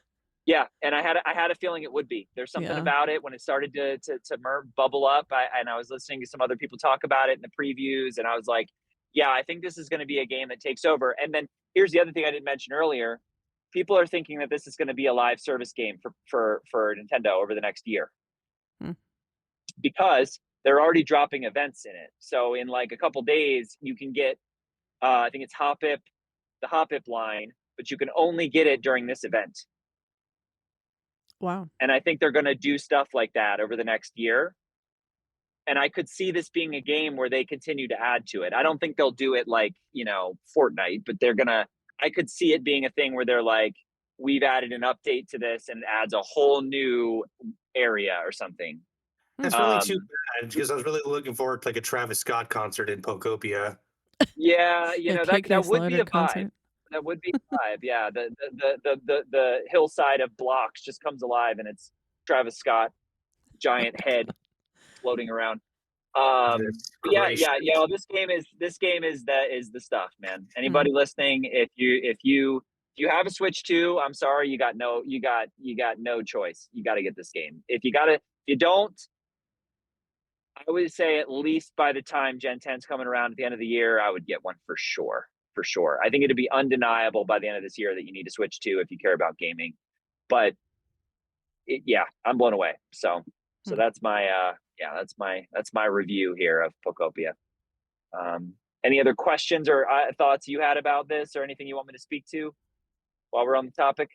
Yeah, and I had a feeling it would be. There's something Yeah. about it when it started to bubble up. I was listening to some other people talk about it in the previews, and I was like, yeah, I think this is going to be a game that takes over. And then here's the other thing I didn't mention earlier: people are thinking that this is going to be a live service game for Nintendo over the next year Hmm. because they're already dropping events in it. So in like a couple days, you can get I think it's the Hop-Ip line, but you can only get it during this event. Wow. And I think they're going to do stuff like that over the next year. And I could see this being a game where they continue to add to it. I don't think they'll do it like, you know, Fortnite, but I could see it being a thing where they're like, we've added an update to this and adds a whole new area or something. Hmm. That's really too Um, bad because I was really looking forward to like a Travis Scott concert in Pokopia. yeah, you Yeah, know, KK that would be Slider a vibe. concert. That would be a vibe. Yeah. The hillside of blocks just comes alive and it's Travis Scott, giant head floating around. Goodness But yeah, yeah, gracious. you know, this game is the stuff, man. Mm. Anybody listening, if you have a Switch 2, I'm sorry, you got no choice. You got to get this game. If you don't, I would say at least by the time Gen 10's coming around at the end of the year, I would get one for sure. For sure. I think it'd be undeniable by the end of this year that you need to Switch 2 if you care about gaming. But yeah, I'm blown away. So Mm. that's my yeah, that's my review here of Pokopia. Um, any other questions or thoughts you had about this, or anything you want me to speak to while we're on the topic?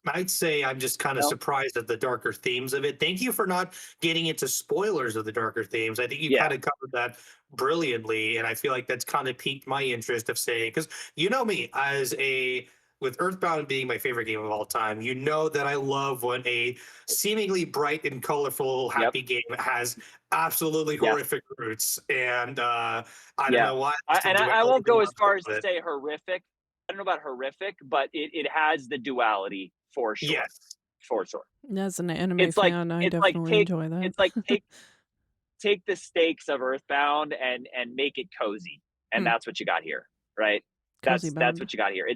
I'd say I'm just kind of No. surprised at the darker themes of it. Thank you for not getting into spoilers of the darker themes. I think you Yeah. kind of covered that brilliantly, and I feel like that's kind of piqued my interest of saying, because you know me as a with Earthbound being my favorite game of all time, you know that I love when a seemingly bright and colorful, Yep. happy game has absolutely Yeah. horrific roots. And I don't Yeah. know why I I, still and I, do I won't everything go as loves far as to about it. say horrific. I don't know about horrific, but it has the duality for sure. Yes. For sure. As an anime It's like fan, I it's like definitely take enjoy that. it's like take the stakes of Earthbound and make it cozy, and Mm. that's what you got here, right? Cozy That's bound. what you got here.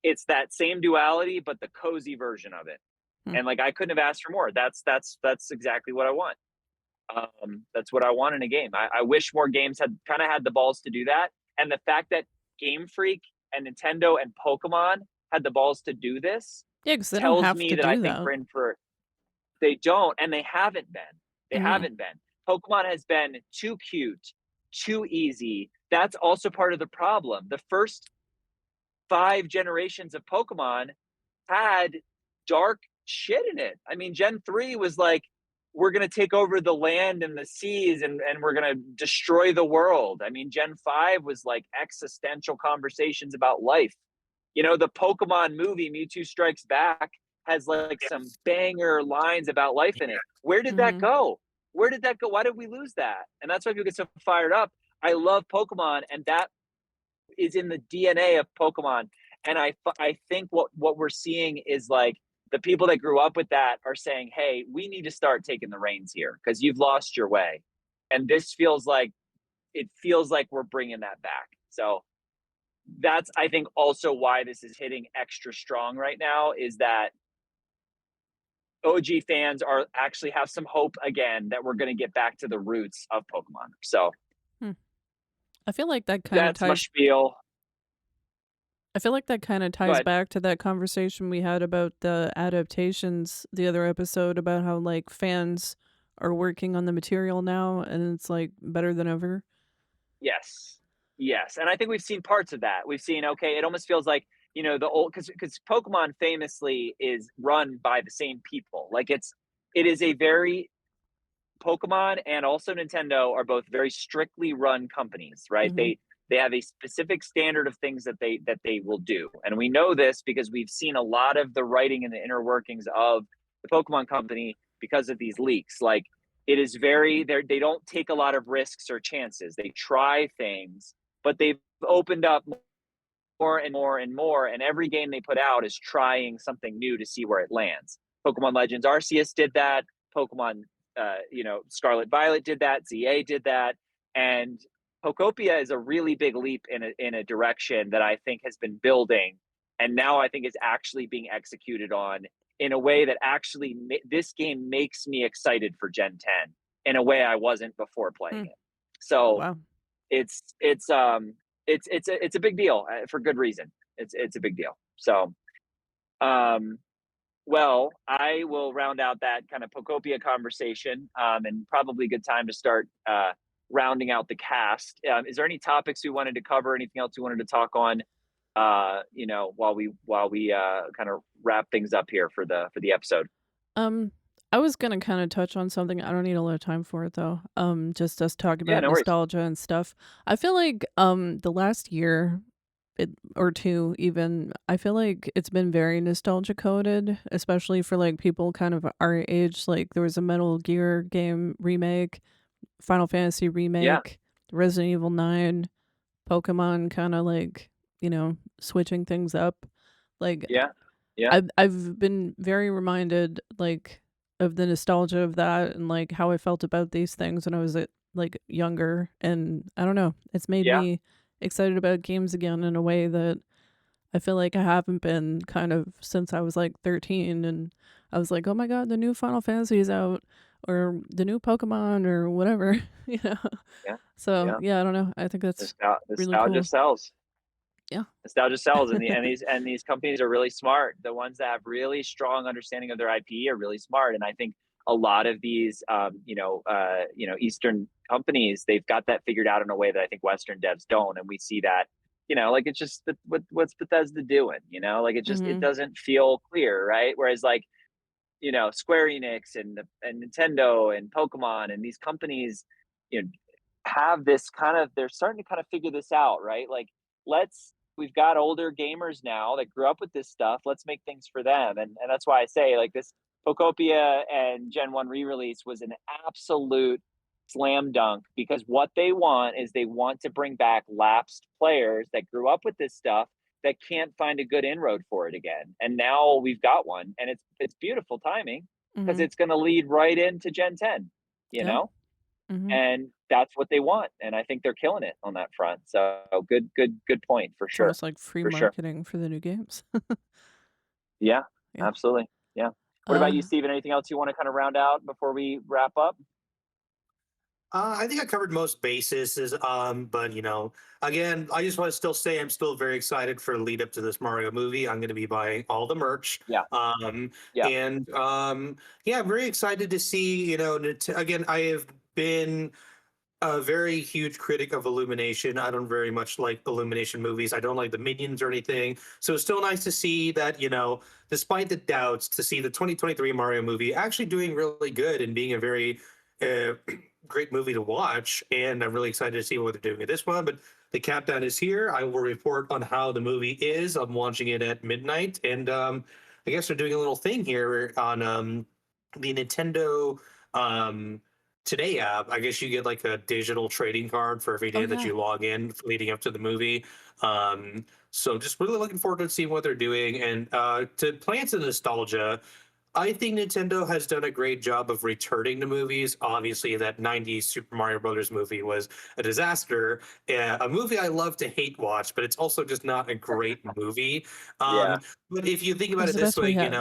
It's that same duality, but the cozy version of it. Mm. And like I couldn't have asked for more. That's exactly what I want. That's what I want in a game. I wish more games had kind of had the balls to do that. And the fact that Game Freak and Nintendo and Pokemon had the balls to do this Yeah, because they don't tells have me to that I do think that. we're in for they don't, and they haven't been. They Mhm. haven't been. Pokemon has been too cute, too easy. That's also part of the problem. The first 5 generations of Pokemon had dark shit in it. I mean, Gen 3 was like, we're going to take over the land and the seas and we're going to destroy the world. I mean, Gen 5 was like existential conversations about life. You know, the Pokemon movie, Mewtwo Strikes Back, has like some Yes. banger lines about life in it. Where did that Mhm. go? Where did that go? Why did we lose that? And that's why people get so fired up. I love Pokemon, and that is in the DNA of Pokemon. And I think what we're seeing is like the people that grew up with that are saying, "Hey, we need to start taking the reins here because you've lost your way." And this feels like we're bringing that back. So that's I think also why this is hitting extra strong right now is that OG fans are actually have some hope again that we're going to get back to the roots of Pokemon. So Hmm. I feel like that kind of that's my ties spiel. I feel like that kind of Go ties ahead. back to that conversation we had about the adaptations the other episode about how like fans are working on the material now and it's like better than ever. Yes. Yes, and I think we've seen parts of that. We've seen, okay, it almost feels like, the old because Pokemon famously is run by the same people. Like it is a very Pokemon and also Nintendo are both very strictly run companies, right? Mhm. They have a specific standard of things that they will do. And we know this because we've seen a lot of the writing and the inner workings of the Pokemon company because of these leaks. Like it is they don't take a lot of risks or chances. They try things, but they've opened up more and more and more, and every game they put out is trying something new to see where it lands. Pokemon Legends Arceus did that. Pokemon, Scarlet Violet did that. ZA did that, and Pokopia is a really big leap in a direction that I think has been building, and now I think is actually being executed on in a way that actually this game makes me excited for Gen 10 in a way I wasn't before playing Hmm. it. So Wow. it's a big deal for good reason. It's a big deal. So, um, well, I will round out that kind of Pocopia conversation, and probably a good time to start rounding out the cast. Is there any topics we wanted to cover? Anything else you wanted to talk on? While we kind of wrap things up here for the episode. Um, I was gonna kind of touch on something. I don't need a lot of time for it though. Just us talking Yeah, about no worries. nostalgia and stuff. I feel like the last year or two even, I feel like it's been very nostalgia coded, especially for like people kind of our age. Like there was a Metal Gear game remake, Final Fantasy Yeah, remake, Resident Evil 9, Pokemon kind of like, switching things up. Like yeah, yeah, I've been very reminded like of the nostalgia of that and like how I felt about these things when I was like younger. And I don't know, it's made Yeah. me excited about games again in a way that I feel like I haven't been kind of since I was like 13 and I was like, "Oh my god, the new Final Fantasy is out or the new Pokemon or whatever," you know. Yeah. So, Yeah. yeah, I don't know. I think that's really Nostalgia cool. sells. Yeah. Nostalgia sells, and these companies are really smart. The ones that have really strong understanding of their IP are really smart, and I think a lot of these, Eastern companies, they've got that figured out in a way that I think Western devs don't, and we see that. Like it's just what's Bethesda doing? It Mhm. doesn't feel clear, right? Whereas like Square Enix and Nintendo and Pokemon and these companies, you know, have this kind of they're starting to kind of figure this out, right? Like we've got older gamers now that grew up with this stuff. Let's make things for them. And that's why I say like this Pokopia and Gen 1 re-release was an absolute slam dunk because what they want is they want to bring back lapsed players that grew up with this stuff that can't find a good inroad for it again. And now we've got one, and it's beautiful timing because Mhm. it's going to lead right into Gen 10, you Yeah. know? Mhm. And that's what they want, and I think they're killing it on that front. So good point for It's sure. almost like free For sure. marketing for the new games. Yeah, Yeah. absolutely. Yeah. What about you, Uh, Steven? Anything else you want to kind of round out before we wrap up? I think I covered most bases, but again, I just want to still say I'm still very excited for the lead up to this Mario movie. I'm going to be buying all the merch, Yeah. um, Yeah. and yeah, I'm very excited to see. Again, I have been a very huge critic of Illumination. I don't very much like Illumination movies. I don't like the Minions or anything. So it's still nice to see that, despite the doubts, to see the 2023 Mario movie actually doing really good and being a very uh, great movie to watch. And I'm really excited to see what they're doing with this one. But the countdown is here. I will report on how the movie is. I'm watching it at midnight. And I guess they're doing a little thing here on the Nintendo. Um, Today app, I guess you get like a digital trading card for every oh day that yeah. you log in leading up to the movie. So just really looking forward to seeing what they're doing. And to play into nostalgia, I think Nintendo has done a great job of returning to movies. Obviously, that 90s Super Mario Brothers movie was a disaster, a movie I love to hate watch, but it's also just not a great movie. Yeah. But if you think It about was it the this best way, we had.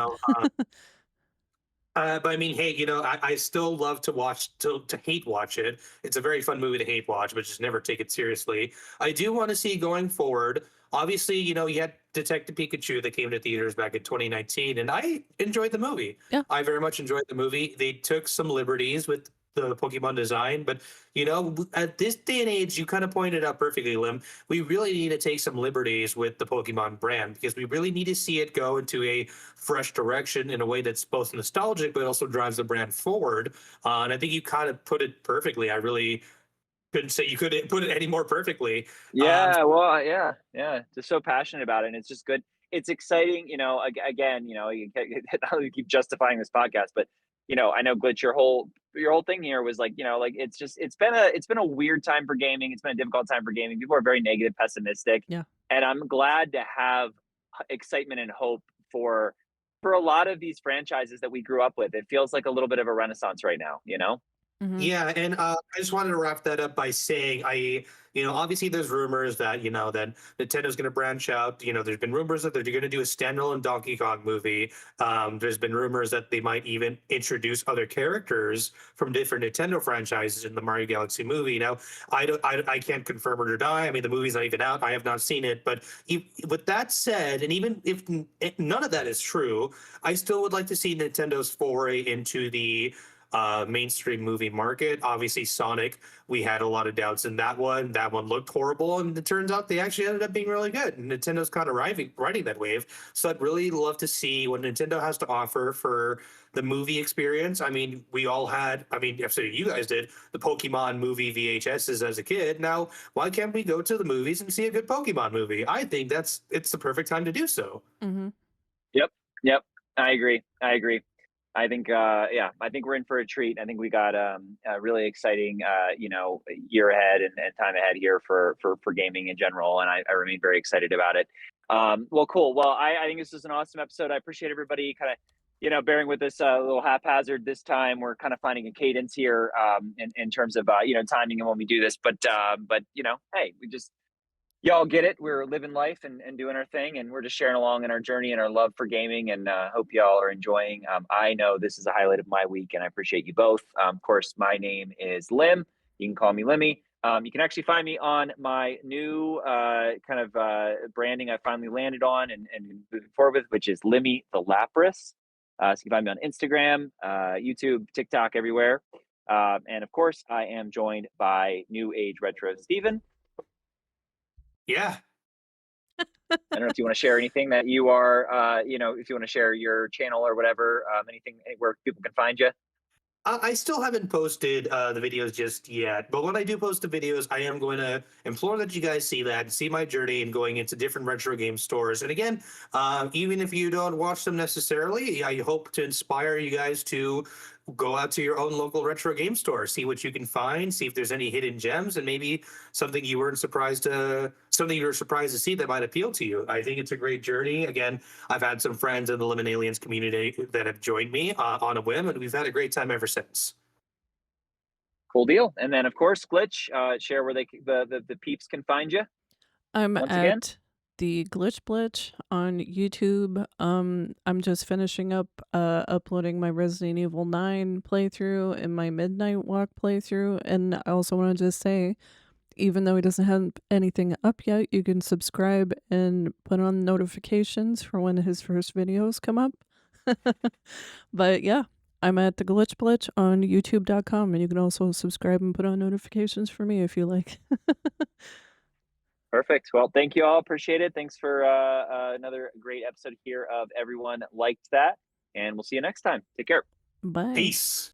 but I mean, hey, I still love to watch to hate watch it. It's a very fun movie to hate watch, but just never take it seriously. I do want to see going forward. Obviously, you had Detective Pikachu that came to theaters back in 2019, and I enjoyed the movie. Yeah. I very much enjoyed the movie. They took some liberties with the Pokemon design, but at this day and age, you kind of pointed out perfectly, Lim. We really need to take some liberties with the Pokemon brand because we really need to see it go into a fresh direction in a way that's both nostalgic but also drives the brand forward. And I think you kind of put it perfectly. I really couldn't say you couldn't put it any more perfectly. Yeah, well, yeah, yeah. Just so passionate about it, and it's just good. It's exciting, again, not to keep justifying this podcast, but I know Glitch, your whole thing here was like, like it's been a weird time for gaming. It's been a difficult time for gaming. People are very negative, pessimistic, Yeah. and I'm glad to have excitement and hope for a lot of these franchises that we grew up with. It feels like a little bit of a renaissance right now. Mhm. Yeah, and I just wanted to wrap that up by saying obviously there's rumors that that Nintendo's going to branch out. There's been rumors that they're going to do a standalone Donkey Kong movie. There's been rumors that they might even introduce other characters from different Nintendo franchises in the Mario Galaxy movie. Now, I can't confirm it or deny. I mean, the movie's not even out. I have not seen it. But with that said, and even if none of that is true, I still would like to see Nintendo's foray into the mainstream movie market. Obviously, Sonic, we had a lot of doubts in that one. That one looked horrible, and it turns out they actually ended up being really good. And Nintendo's kind of riding that wave. So I'd really love to see what Nintendo has to offer for the movie experience. I mean, we all had, I mean, so you guys did the Pokemon movie VHSs as a kid. Now, why can't we go to the movies and see a good Pokemon movie? I think it's the perfect time to do so. Mhm. Yep. Yep. I agree. I agree. I think, yeah, I think we're in for a treat. I think we got a really exciting, year ahead and time ahead here for gaming in general, and I remain very excited about it. Well, cool. Well, I think this is an awesome episode. I appreciate everybody kind of bearing with us a little haphazard this time. We're kind of finding a cadence here in terms of timing and when we do this. But hey, y'all get it. We're living life and doing our thing, and we're just sharing along in our journey and our love for gaming. And hope y'all are enjoying. I know this is a highlight of my week, and I appreciate you both. Of course, my name is Lim. You can call me Limmy. You can actually find me on my new kind of branding I finally landed on and moving forward with, which is Limmy the Lapras. So you can find me on Instagram, YouTube, TikTok, everywhere. And of course, I am joined by New Age Retro Steven. Yeah. I don't know if you want to share anything that you are, if you want to share your channel or whatever, anything where people can find you. I still haven't posted the videos just yet, but when I do post the videos, I am going to implore that you guys see that and see my journey in going into different retro game stores. And again, even if you don't watch them necessarily, I hope to inspire you guys to go out to your own local retro game store, see what you can find, see if there's any hidden gems, and maybe something you were surprised to see that might appeal to you. I think it's a great journey. Again, I've had some friends in the Lemon Aliens community that have joined me on a whim, and we've had a great time ever since. Cool deal. And then, of course, Glitch, share where the peeps can find you. I'm Once at again, the Glitch Blitch on YouTube. I'm just finishing up uploading my Resident Evil 9 playthrough and my Midnight Walk playthrough. And I also want to just say, even though he doesn't have anything up yet, you can subscribe and put on notifications for when his first videos come up. But yeah, I'm at the Glitch Blitch on youtube.com, and you can also subscribe and put on notifications for me if you like. perfect. Well, thank you all. Appreciate it. Thanks for another great episode here of Everyone Liked That. And we'll see you next time. Take care. Bye. Peace.